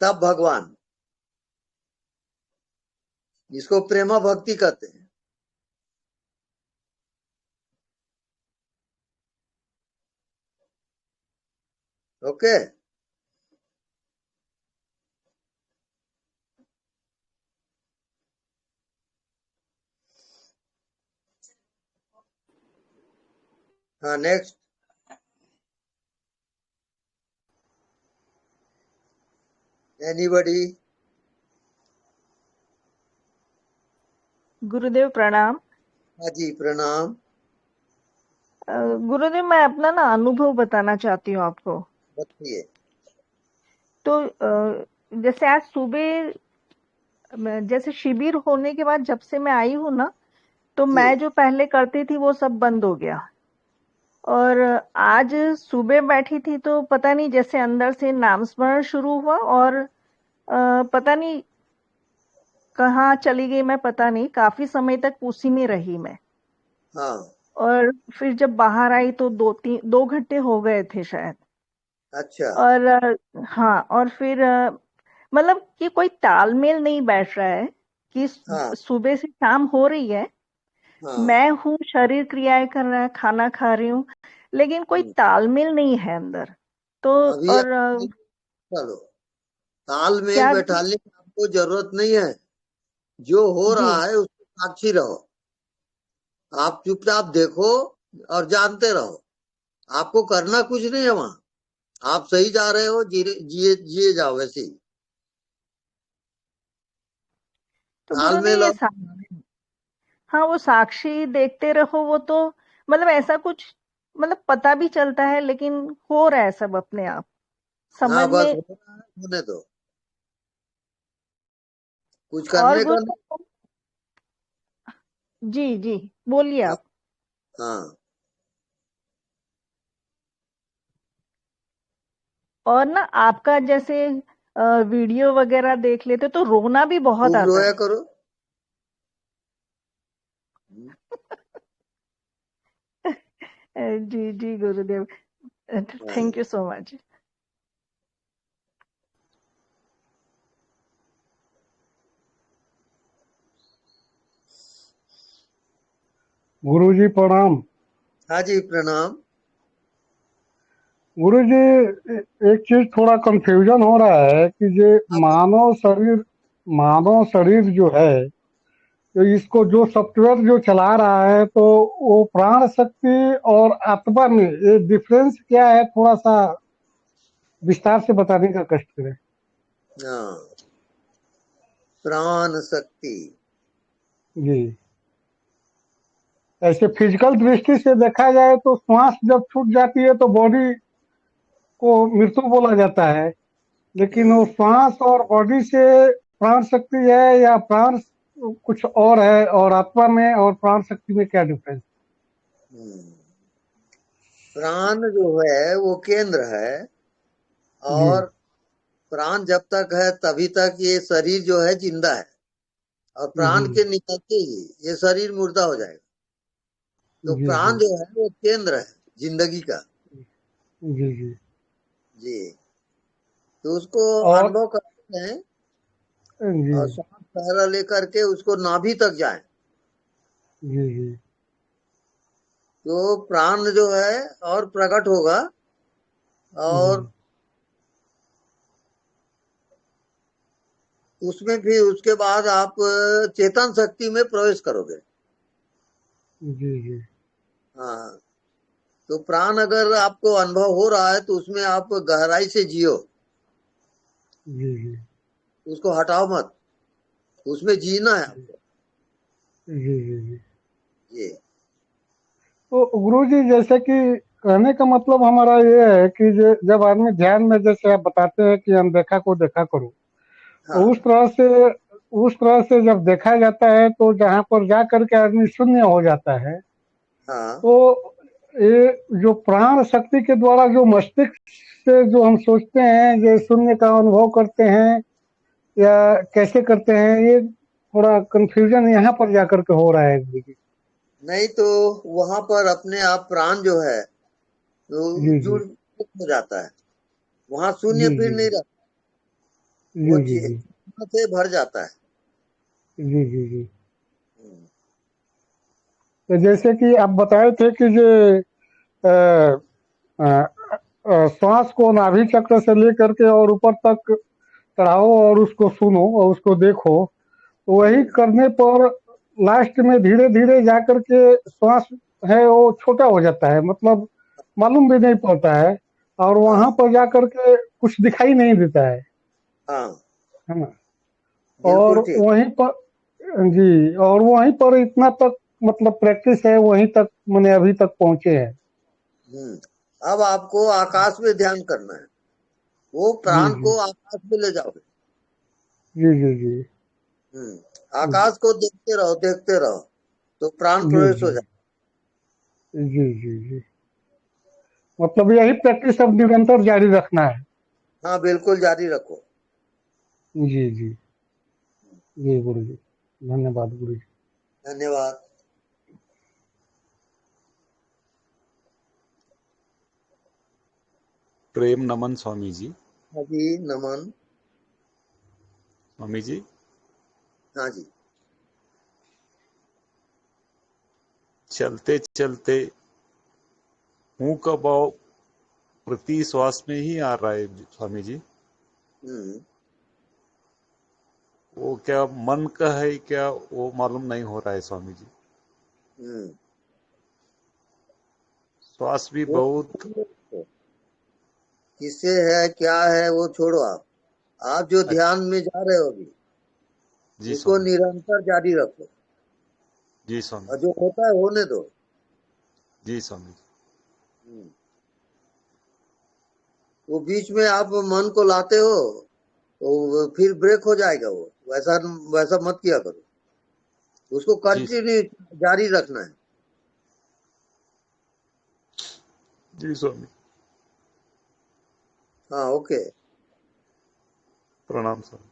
तब भगवान, जिसको प्रेमा भक्ति कहते हैं। ओके। हाँ नेक्स्ट। एनीबडी? गुरुदेव प्रणाम। हाँ जी प्रणाम। गुरुदेव, मैं अपना ना अनुभव बताना चाहती हूँ आपको। बताइए। तो जैसे आज सुबह जैसे शिविर होने के बाद जब से मैं आई हूँ ना, तो जी मैं जो पहले करती थी वो सब बंद हो गया। और आज सुबह बैठी थी तो पता नहीं जैसे अंदर से नामस्मरण शुरू हुआ, और पता नहीं कहाँ चली गई मैं, पता नहीं, काफी समय तक उसी में रही मैं। हाँ और फिर जब बाहर आई तो 2 घंटे हो गए थे शायद। अच्छा और हाँ, और फिर मतलब कि कोई तालमेल नहीं बैठ रहा है कि हाँ सुबह से शाम हो रही है, हाँ मैं हूँ, शरीर क्रियाएं कर रहा है, खाना खा रही हूँ, लेकिन कोई हम्म। तालमेल नहीं है अंदर। तो अभी और आप चलो तालमेल क्या बैठाने की आपको जरूरत नहीं है। जो हो जी, रहा है उसको साक्षी रहो। आप चुपचाप देखो और जानते रहो। आपको करना कुछ नहीं है वहां। आप सही जा रहे हो, जिए जिए जिए जाओ वैसे ही। तो गुरुदेव तालमेल ये और हाँ, वो साक्षी देखते रहो, वो तो मतलब ऐसा कुछ, मतलब पता भी चलता है, लेकिन हो रहा है सब अपने आप, हाँ समझ बस में। हो रहा है, होने दो। कुछ और करने का नहीं। गुरु जी जी, बोलिए हाँ आप। हाँ, और ना आपका जैसे वीडियो वगैरह देख लेते तो रोना भी बहुत खूब आता रोया है। करो। जी जी गुरुदेव, हाँ थैंक यू सो मच। गुरुजी प्रणाम। हाँ जी प्रणाम। गुरुजी, एक चीज थोड़ा कंफ्यूजन हो रहा है कि ये आप मानव शरीर जो है, तो इसको जो सॉफ्टवेयर जो चला रहा है, तो वो प्राण शक्ति और आत्मा में ये डिफरेंस क्या है, थोड़ा सा विस्तार से बताने का कष्ट करें। हाँ प्राण शक्ति। जी, ऐसे फिजिकल दृष्टि से देखा जाए तो श्वास जब छूट जाती है तो बॉडी को मृत्यु बोला जाता है, लेकिन वो श्वास और बॉडी से प्राण शक्ति है या प्राण कुछ और है, और आत्मा में और प्राण शक्ति में क्या डिफरेंस? हम्म। प्राण जो है वो केंद्र है। जी और प्राण जब तक है तभी तक ये शरीर जो है जिंदा है। और प्राण जी के निकलते ही ये शरीर मुर्दा हो जाएगा। तो जी प्राण जी जो है वो केंद्र है जिंदगी का। जी जी। जी तो उसको और अनुभव करते हैं। जी और सांस पहला लेकर के उसको नाभि तक जाए। जी जी तो प्राण जो है और प्रकट होगा। जी और उसमें भी उसके बाद आप चेतन शक्ति में प्रवेश करोगे। जी जी हाँ तो प्राण अगर आपको अनुभव हो रहा है तो उसमें आप गहराई से जियो। जी जी उसको हटाओ मत। उसमें जीना है आपको। जी जी जी। ये तो गुरु जी, जैसे कि कहने का मतलब हमारा ये है कि जब आदमी ध्यान में, जैसे आप बताते हैं कि अनदेखा को देखा करो, तो हाँ उस तरह से जब देखा जाता है तो जहाँ पर जा करके आदमी शून्य हो जाता है, हाँ तो ये जो प्राण शक्ति के द्वारा जो मस्तिष्क से जो हम सोचते हैं, जो शून्य का अनुभव करते हैं या कैसे करते हैं, ये थोड़ा कंफ्यूजन यहाँ पर जाकर के हो रहा है गुरु जी। नहीं तो वहां पर अपने आप प्राण जो है तो जी जी जुड़ हो जाता है। वहां शून्य जी फिर जी नहीं रहता। वो जी जी जी चेतना से भर जाता है। जी जी जी। तो जैसे कि आप बताए थे कि ये अ, अ, श्वास को नाभि चक्र से लेकर के और ऊपर तक चढ़ाओ और उसको सुनो और उसको देखो, तो वही करने पर लास्ट में धीरे धीरे जाकर के श्वास है वो छोटा हो जाता है, मतलब मालूम भी नहीं पड़ता है, और हाँ वहां पर जाकर के कुछ दिखाई नहीं देता हाँ है ना? और बिल्कुल ठीक। वहीं पर जी, और वहीं पर इतना तक मतलब प्रैक्टिस है, वहीं तक मैंने अभी तक पहुंचे हैं। अब आपको आकाश में ध्यान करना है। वो जी प्राण जी को आकाश में ले जाओगे। जी जी जी आकाश को देखते रहो तो प्राण जी प्रवेश हो जी जाए। जी जी जी मतलब यही प्रैक्टिस अब निरंतर जारी रखना है। हाँ बिल्कुल जारी रखो। जी जी जी गुरु जी, धन्यवाद गुरु जी। धन्यवाद। प्रेम नमन स्वामी जी। हाँ जी नमन। स्वामी जी, हाँ जी। चलते चलते मुंह का भाव प्रति श्वास में ही आ रहा है स्वामी जी। वो क्या मन का है क्या वो मालूम नहीं हो रहा है स्वामी जी। श्वास भी वो बहुत किससे है क्या है वो छोड़ो। आप जो ध्यान में जा रहे हो अभी जी उसको स्वामी निरंतर जारी रखो जी स्वामी और जो होता है होने दो। जी स्वामी जी। वो बीच में आप मन को लाते हो तो फिर ब्रेक हो जाएगा। वो वैसा मत किया करो, उसको कंटिन्यू जारी रखना है। जी स्वामी। हाँ ओके। प्रणाम स्वामी।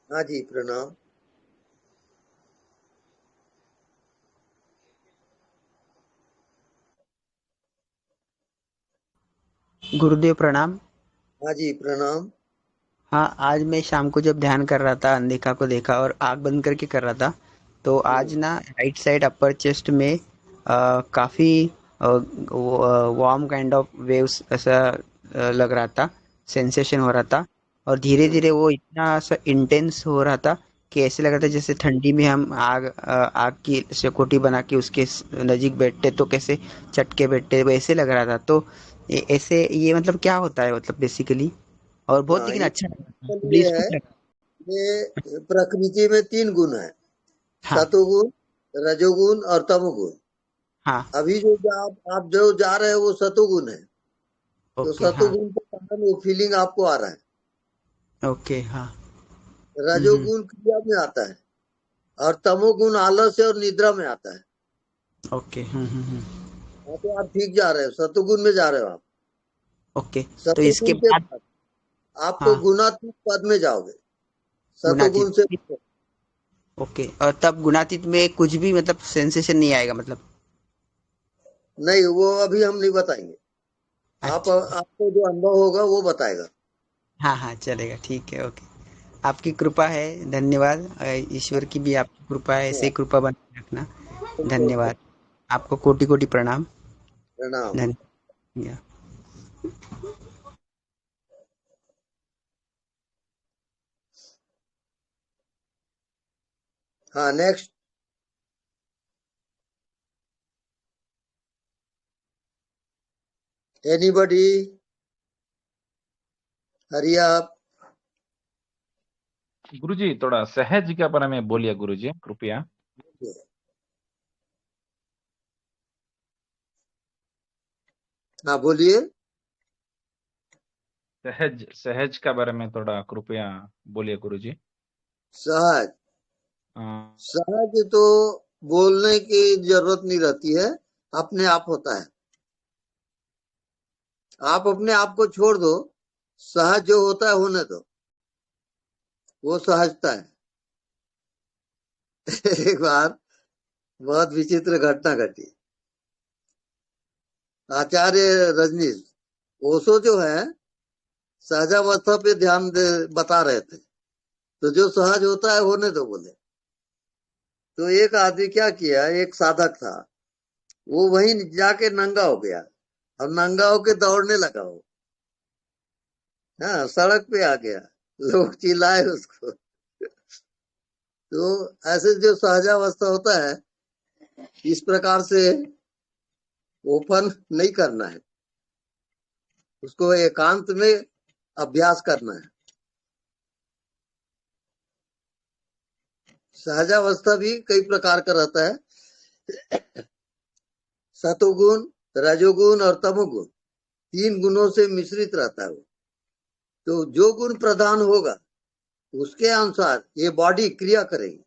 हाँ जी प्रणाम। गुरुदेव प्रणाम। हाँ जी प्रणाम। हाँ, आज मैं शाम को जब ध्यान कर रहा था अनदेखा को देखा और आँख बंद करके कर रहा था तो आज ना राइट साइड अपर चेस्ट में काफ़ी वार्म काइंड ऑफ वेव्स ऐसा लग रहा था, सेंसेशन हो रहा था और धीरे धीरे वो इतना सा इंटेंस हो रहा था कि ऐसे लग रहा था जैसे ठंडी में हम आग की सिकोटी बना के उसके नज़दीक बैठते तो कैसे चटके बैठते वैसे लग रहा था। तो ऐसे ये मतलब क्या होता है मतलब बेसिकली और बहुत हाँ लेकिन ये अच्छा लगा, ये है, ब्लिसफुल लगा। ये प्रकृति में 3 गुण है। हाँ सतोगुण, रजोगुण और तमोगुण। हाँ अभी जो आप जो जा रहे हो वो सतोगुण है। तो ओके हाँ सतोगुण के कारण वो फीलिंग आपको आ रहा है। ओके हाँ रजोगुण क्रिया में आता है और तमोगुण आलस्य और निद्रा में आता है। ओके हाँ, तो आप ठीक जा रहे हो, सतोगुण में जा रहे हो आप। ओके तो इसके सतोगुण के बाद बाद आपको हाँ गुणात्मक पद में जाओगे। सतोगुण गुणातीत से ओके और तब गुणातीत में कुछ भी मतलब सेंसेशन नहीं आएगा मतलब नहीं, वो अभी हम नहीं बताएंगे। आपको जो अनुभव होगा वो बताएगा। हाँ हाँ चलेगा ठीक है ओके। आपकी कृपा है, धन्यवाद। ईश्वर की भी आपकी कृपा है, ऐसे ही कृपा बनाए रखना। धन्यवाद आपको, कोटि कोटि प्रणाम। प्रणाम। धन्यवाद। हाँ नेक्स्ट। एनीबडी? हरी आप। गुरुजी थोड़ा सहज के बारे में बोलिए गुरुजी कृपया। हाँ बोलिए। सहज सहज के बारे में थोड़ा कृपया बोलिए गुरुजी। सहज हाँ, सहज तो बोलने की जरूरत नहीं रहती है, अपने आप होता है। आप अपने आप को छोड़ दो, सहज जो होता है होने दो, वो सहजता है। एक बार बहुत विचित्र घटना घटी। आचार्य रजनीश ओशो जो है सहजावस्था पे बता रहे थे, तो जो सहज होता है होने दो बोले। तो एक आदमी क्या किया, एक साधक था, वो वहीं जाके नंगा हो गया और नंगा होके दौड़ने लगा। वो हाँ सड़क पे आ गया, लोग चिल्लाए उसको। तो ऐसे जो सहजावस्था होता है इस प्रकार से ओपन नहीं करना है, उसको एकांत में अभ्यास करना है। सहजावस्था भी कई प्रकार का रहता है। सतोगुण, रजोगुण और तमोगुण 3 गुणों से मिश्रित रहता है वो। तो जो गुण प्रधान होगा उसके अनुसार ये बॉडी क्रिया करेगी।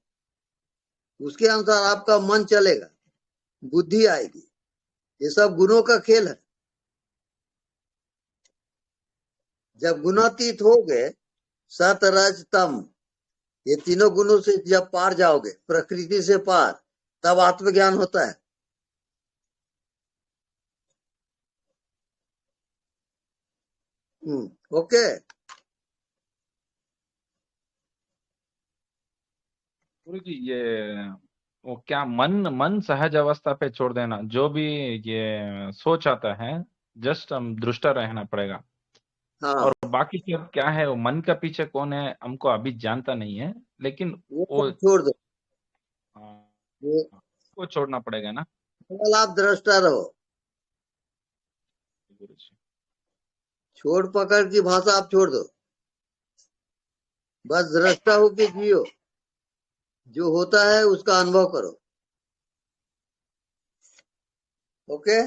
उसके अनुसार आपका मन चलेगा, बुद्धि आएगी। ये सब गुणों का खेल है। जब गुणातीत हो गए, सत रज तम, ये तीनों गुणों से जब पार जाओगे, प्रकृति से पार, तब आत्मज्ञान होता है। ओके। गुरु जी ये वो क्या मन मन सहज अवस्था पे छोड़ देना, जो भी ये सोच आता है जस्ट हम दृष्टा रहना पड़ेगा। हाँ, और बाकी सब क्या है, वो मन का पीछे कौन है हमको अभी जानता नहीं है, लेकिन वो वो सब छोड़ दो। ये को छोड़ना पड़ेगा ना केवल आप दृष्टा रहो। गुरु जी? छोड़ पकड़ की भाषा आप छोड़ दो, बस दृष्टा हो के जियो। जो होता है उसका अनुभव करो। ओके।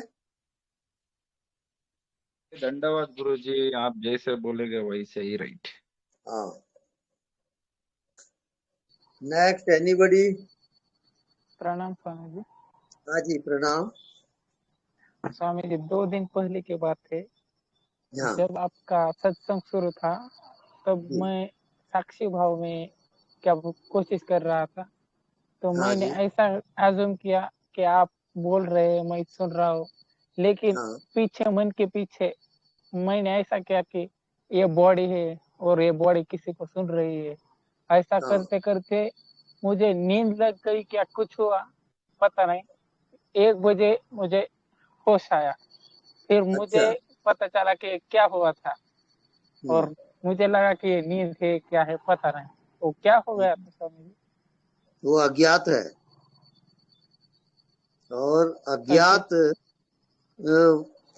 दंडवत गुरु जी, आप जैसे बोलेगे वैसे ही राइट। हाँ। Next anybody? प्रणाम स्वामी जी। हाँ जी, प्रणाम। स्वामी जी 2 दिन पहले की बात है, हाँ। जब आपका सत्संग शुरू था तब मैं साक्षी भाव में क्या कोशिश कर रहा था, तो हाँ मैंने जी। ऐसा अज्यूम किया कि आप बोल रहे हैं, मैं सुन रहा हूँ, लेकिन हाँ। पीछे मन के पीछे मैंने ऐसा किया कि ये बॉडी है और ये बॉडी किसी को सुन रही है। ऐसा हाँ। करते करते मुझे नींद लग गई, क्या कुछ हुआ पता नहीं। 1 बजे मुझे होश आया, फिर मुझे अच्छा। पता चला कि क्या हुआ था, और मुझे लगा कि ये नींद है क्या है पता नहीं। वो क्या हो गया था स्वामी जी? वो अज्ञात है, और अज्ञात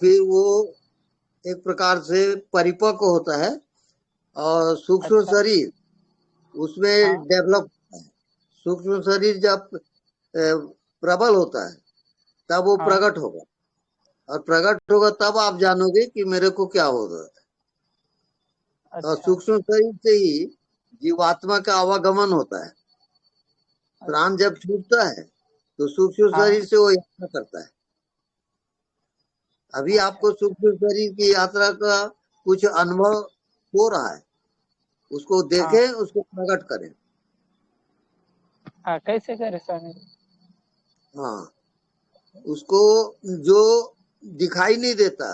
फिर वो एक प्रकार से परिपक्व होता है, और सूक्ष्म अच्छा। शरीर उसमें डेवलप होता है। सूक्ष्म शरीर जब प्रबल होता है तब वो प्रकट होगा, और प्रकट होगा तब आप जानोगे कि मेरे को क्या हो रहा था। और सूक्ष्म शरीर से ही जीवात्मा का आवागमन होता है। प्राण जब छूटता है तो सूक्ष्म शरीर से वो यात्रा करता है। अभी आपको सूक्ष्म शरीर की यात्रा का कुछ अनुभव हो रहा है, उसको देखें, उसको प्रकट करें। कैसे करें स्वामी जी? हाँ, उसको जो दिखाई नहीं देता,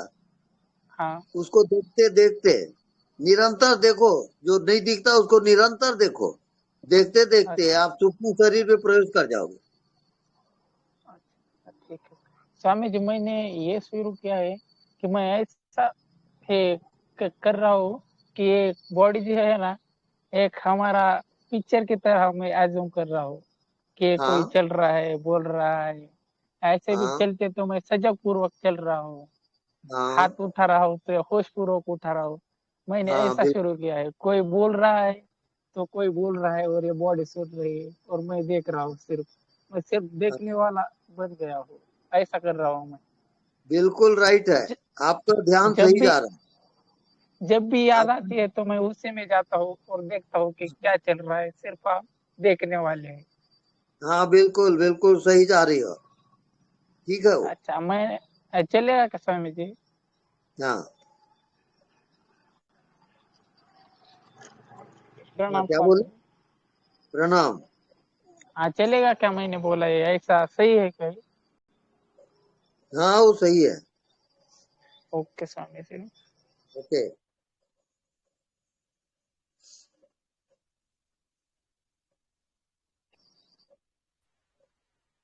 उसको देखते देखते निरंतर देखो। जो नहीं दिखता उसको निरंतर देखो। देखते देखते आप सूक्ष्म शरीर में प्रवेश कर जाओगे। ठीक है स्वामी जी, मैंने ये शुरू किया है कि मैं ऐसा कर रहा हूँ कि ये बॉडी जो है ना, एक हमारा पिक्चर की तरह मैं अज्यूम कर रहा हूँ कि कोई चल रहा है, बोल रहा है। ऐसे भी चलते तो मैं सजग पूर्वक चल रहा हूँ, हाथ उठा रहा हूँ तो होश पूर्वक उठा रहा हूँ। मैंने ऐसा शुरू किया है, कोई बोल रहा है तो कोई बोल रहा है और ये बॉडी सुन रही है, और मैं देख रहा हूँ। मैं सिर्फ देखने वाला बन गया हूँ, ऐसा कर रहा हूँ मैं। बिल्कुल राइट है, आपका ध्यान सही जा रहा है। जब भी याद आती है तो मैं उसी में जाता हूँ और देखता हूँ कि क्या चल रहा है। सिर्फ आप देखने वाले हैं। हाँ, बिल्कुल बिल्कुल सही जा रही हो। ठीक है वो। अच्छा, मैं चलेगा क्या स्वामी जी? हाँ। प्रणाम क्या स्वामी। बोले? प्रणाम। हाँ, चलेगा क्या? मैंने बोला है ऐसा सही है क्या? हाँ, वो सही है। ओके स्वामी जी। ओके।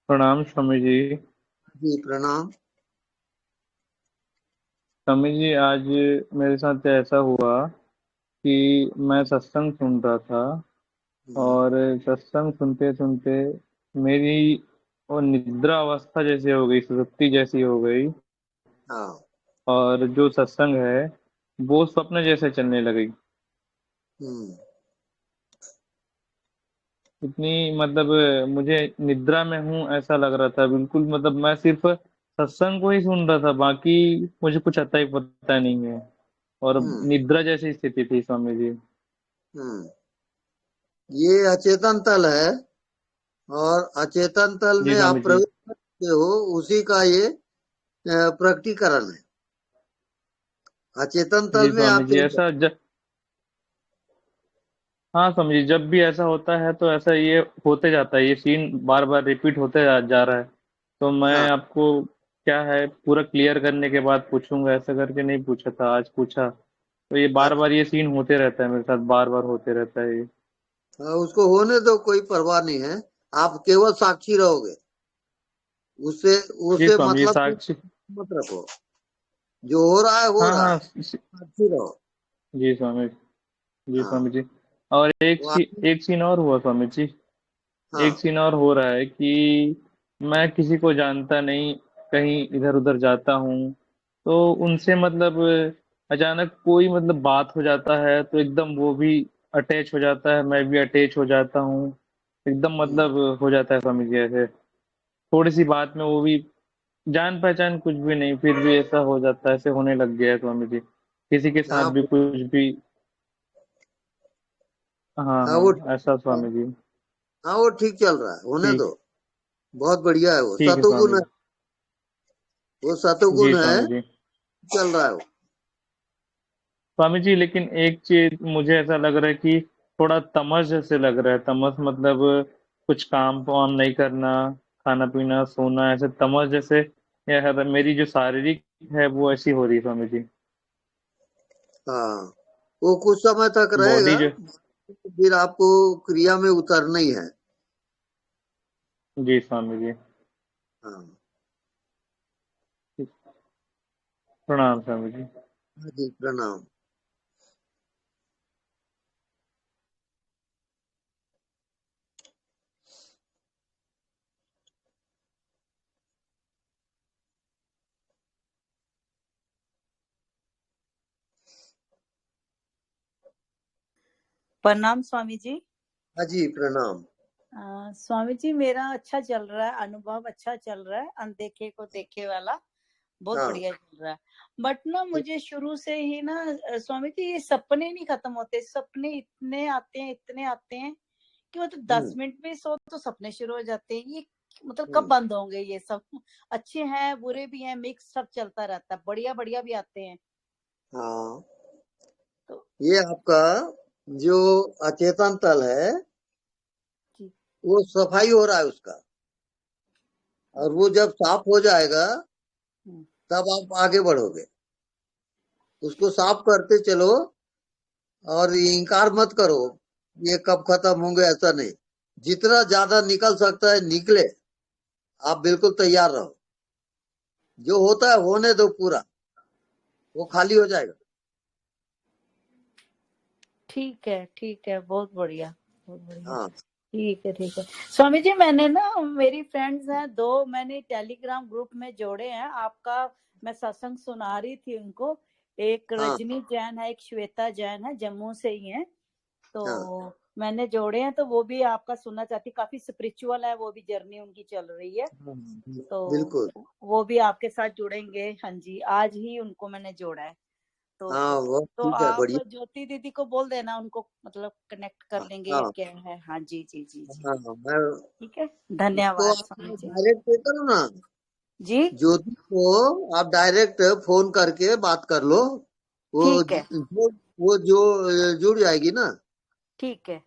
प्रणाम स्वामी जी। जी प्रणाम। स्वामी जी, आज मेरे साथ ऐसा हुआ कि मैं सत्संग सुन रहा था, और सत्संग सुनते सुनते मेरी वो निद्रा अवस्था जैसी हो गई, सुसुप्ति जैसी हो गई। हाँ। और जो सत्संग है वो स्वप्न जैसे चलने लगी। इतनी मतलब मुझे निद्रा में हूँ ऐसा लग रहा था बिल्कुल। मतलब मैं सिर्फ सत्संग को ही सुन रहा था, बाकी मुझे कुछ आता ही पता नहीं है। और निद्रा जैसी स्थिति थी स्वामी जी। ये अचेतन तल है, और अचेतन तल जी में आप स्वामी जी। प्रवेश करते हो, उसी का ये प्रकटीकरण है। अचेतन जी तल में स्वामी आप जी, ऐसा हाँ स्वामी जी, जब भी ऐसा होता है तो ऐसा ये होते जाता है, ये सीन बार बार रिपीट होते जा रहा है। तो मैं हाँ आपको क्या है पूरा क्लियर करने के बाद पूछूंगा, ऐसा करके नहीं पूछा था, आज पूछा। तो ये बार बार ये सीन होते रहता है मेरे साथ, बार बार होते रहता है ये। उसको होने दो, कोई परवाह नहीं है। आप केवल साक्षी रहोगे, उससे जी उससे स्वामी जी, मतलब साक्षी। मत रखो। जो हो रहा है हो हाँ रहा हाँ है, साक्षी रहो। जी स्वामी जी। हाँ स्वामी जी, और वो आप, एक सीन और हुआ स्वामी जी। हाँ एक सीन और हो रहा है कि मैं किसी को जानता नहीं, कहीं इधर उधर जाता हूँ, तो उनसे मतलब अचानक कोई मतलब बात हो जाता है तो एकदम वो भी अटैच हो जाता है, मैं भी अटैच हो जाता हूँ, एकदम मतलब हो जाता है स्वामी जी ऐसे। थोड़ी सी बात में वो भी जान पहचान कुछ भी नहीं, फिर भी ऐसा हो जाता है, ऐसे होने लग गया है स्वामी जी, किसी के साथ हाँ भी कुछ भी। हाँ हाँ वो हाँ, ऐसा स्वामी जी। हाँ वो ठीक चल रहा है, होने ठीक दो। बहुत बढ़िया है, वो ठीक है सतुगुण स्वामी है। जी। वो सतुगुण जी है, स्वामी जी। चल रहा है वो। स्वामी जी, लेकिन एक चीज मुझे ऐसा लग रहा है कि थोड़ा तमस जैसे लग रहा है। तमस मतलब कुछ काम वाम नहीं करना, खाना पीना सोना, ऐसे तमस जैसे मेरी जो शारीरिक है वो ऐसी हो रही है स्वामी जी। हाँ वो कुछ समय तक रहेगा, बॉडी जो। फिर आपको क्रिया में उतरना ही है। जी स्वामी जी। हाँ प्रणाम स्वामी जी। हाँ जी, प्रणाम। प्रणाम स्वामी जी। हाँ जी, प्रणाम। स्वामी जी, मेरा अच्छा चल रहा है, अनुभव अच्छा चल रहा है, अनदेखे को देखे वाला बहुत हाँ बढ़िया चल रहा है। बट ना मुझे शुरू से ही ना स्वामी जी, ये सपने नहीं खत्म होते। सपने इतने आते हैं कि मतलब 10 मिनट में सो तो सपने शुरू हो जाते हैं। ये मतलब कब बंद होंगे ये सब? अच्छे हैं, बुरे भी हैं, मिक्स सब चलता रहता है, बढ़िया बढ़िया भी आते हैं। हाँ तो ये आपका जो अचेतन तल है, जी वो सफाई हो रहा है उसका। और वो जब साफ हो जाएगा तब आप आगे बढ़ोगे। उसको साफ करते चलो, और इनकार मत करो ये कब खत्म होंगे, ऐसा नहीं। जितना ज्यादा निकल सकता है निकले, आप बिल्कुल तैयार रहो। जो होता है होने दो, पूरा वो खाली हो जाएगा। ठीक है, बहुत बढ़िया, बहुत बढ़िया। हाँ ठीक है स्वामी जी। मैंने ना, मेरी फ्रेंड्स हैं 2, मैंने टेलीग्राम ग्रुप में जोड़े हैं आपका। मैं सत्संग सुना रही थी उनको। एक हाँ रजनी जैन है, एक श्वेता जैन है, जम्मू से ही है। तो हाँ मैंने जोड़े हैं, तो वो भी आपका सुनना चाहती। काफी स्पिरिचुअल है, वो भी जर्नी उनकी चल रही है। तो बिल्कुल। वो भी आपके साथ जुड़ेंगे। हाँ जी, आज ही उनको मैंने जोड़ा है। हाँ वो तो ठीक है, आप बढ़िया। ज्योति दीदी को बोल देना, उनको मतलब कनेक्ट कर लेंगे हाँ क्या है। हाँ जी जी जी जी। हाँ मैं ठीक है, उसको धन्यवाद आप स्वामी जी। डायरेक्ट ये करो ना, जी ज्योति को आप डायरेक्ट फोन करके बात कर लो। वो ठीक है, जो जुड़ जाएगी ना। ठीक है,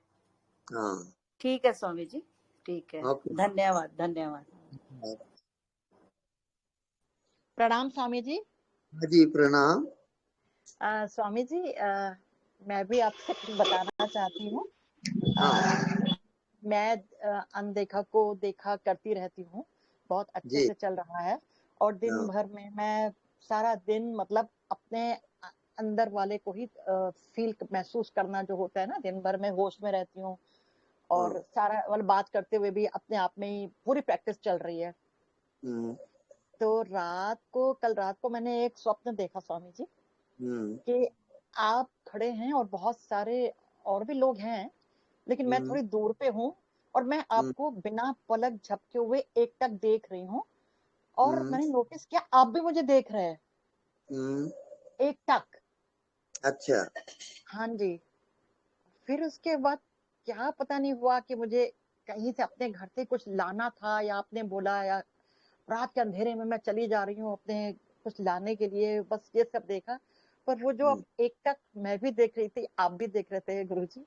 हाँ ठीक है स्वामी जी, ठीक है। ओके। धन्यवाद धन्यवाद। प्रणाम स्वामी जी। हाँ जी, प्रणाम। स्वामी जी, मैं भी आपसे कुछ बताना चाहती हूँ। हाँ मैं अनदेखा को देखा करती रहती हूँ, बहुत अच्छे जी। से चल रहा है। और दिन हाँ भर में मैं सारा दिन मतलब अपने अंदर वाले को ही फील महसूस करना जो होता है ना, दिन भर में होश में रहती हूँ। और हाँ सारा मतलब बात करते हुए भी अपने आप में ही पूरी प्रैक्टिस चल रही है। तो कल रात को मैंने एक स्वप्न देखा स्वामी जी, कि आप खड़े हैं और बहुत सारे और भी लोग हैं, लेकिन मैं थोड़ी दूर पे हूँ। और मैं आपको बिना पलक झपके हुए एकटक देख रही हूँ। और मैंने नोटिस किया आप भी मुझे देख रहे हैं, एकटक। अच्छा। हाँ जी। फिर उसके बाद क्या पता नहीं हुआ कि मुझे कहीं से अपने घर से कुछ लाना था, या आपने बोला, या रात के अंधेरे में मैं चली जा रही हूँ अपने कुछ लाने के लिए, बस ये सब देखा। पर वो जो अब एक टक मैं भी देख रही थी, आप भी देख रहे थे गुरुजी,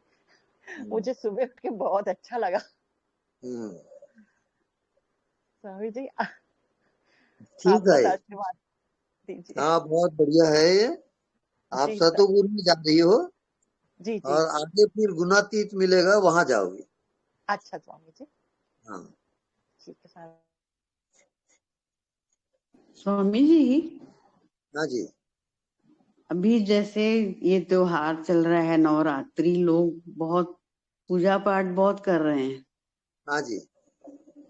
मुझे सुबह उठ के बहुत अच्छा लगा। स्वामी जी आप ठीक है। बस आशीर्वाद दीजिए। हाँ, बहुत बढ़िया है ये। आप जी सर। सतोगुरु में जा रही हो, जी जी। और आगे फिर गुणातीत मिलेगा, वहां जाओगी। अच्छा स्वामी जी, हाँ ठीक है सर। स्वामी जी, हाँ जी। अभी जैसे ये त्योहार चल रहा है नवरात्रि, लोग बहुत पूजा पाठ बहुत कर रहे हैं, हाँ जी।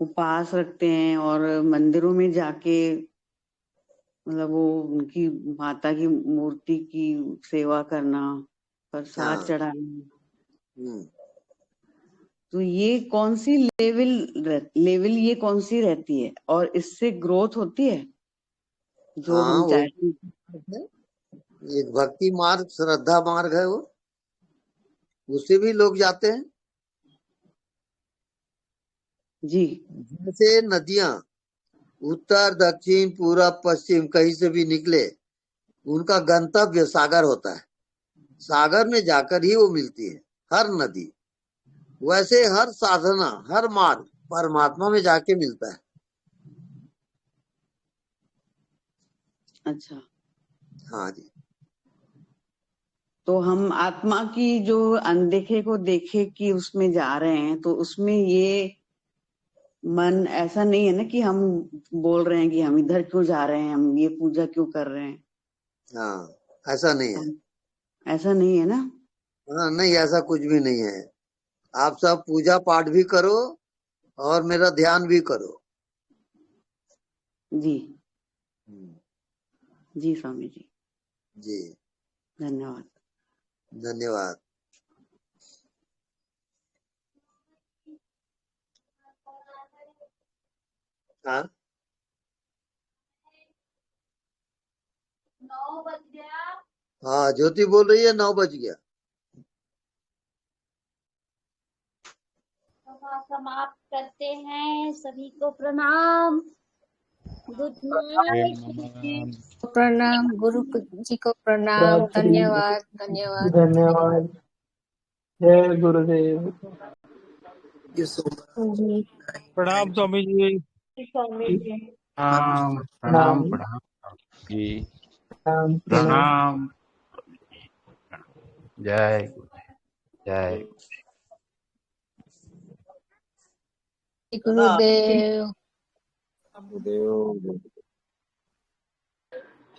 उपवास रखते हैं और मंदिरों में जाके मतलब वो उनकी माता की मूर्ति की सेवा करना, प्रसाद हाँ। चढ़ाना। तो ये कौन सी लेवल ये कौन सी रहती है, और इससे ग्रोथ होती है जो हाँ, हम वो चाहते हैं? एक भक्ति मार्ग, श्रद्धा मार्ग है वो, उससे भी लोग जाते हैं। जी। जैसे नदियां उत्तर दक्षिण पूरब पश्चिम कहीं से भी निकले, उनका गंतव्य सागर होता है, सागर में जाकर ही वो मिलती है हर नदी। वैसे हर साधना, हर मार्ग परमात्मा में जाके मिलता है। अच्छा। हाँ जी। तो हम आत्मा की जो अनदेखे को देखे कि उसमें जा रहे हैं, तो उसमें ये मन ऐसा नहीं है ना कि हम बोल रहे हैं कि हम इधर क्यों जा रहे हैं, हम ये पूजा क्यों कर रहे हैं। हाँ, ऐसा नहीं है। ऐसा नहीं है ना। हाँ, नहीं, ऐसा कुछ भी नहीं है। आप सब पूजा पाठ भी करो और मेरा ध्यान भी करो। जी जी स्वामी जी, जी धन्यवाद। धन्यवाद। हाँ, 9 बज गया। हाँ, ज्योति बोल रही है 9 बज गया। सभा समाप्त करते हैं। सभी को प्रणाम। Good night. प्रणाम गुरु जी को प्रणाम। धन्यवाद धन्यवाद। धन्यवाद। जय गुरुदेव जी प्रणाम स्वामी जी। स्वामी जी। प्रणाम प्रणाम प्रणाम प्रणाम जी, प्रणाम प्रणाम। प्रणाम। जय जय गुरुदेव। गुरुदेव।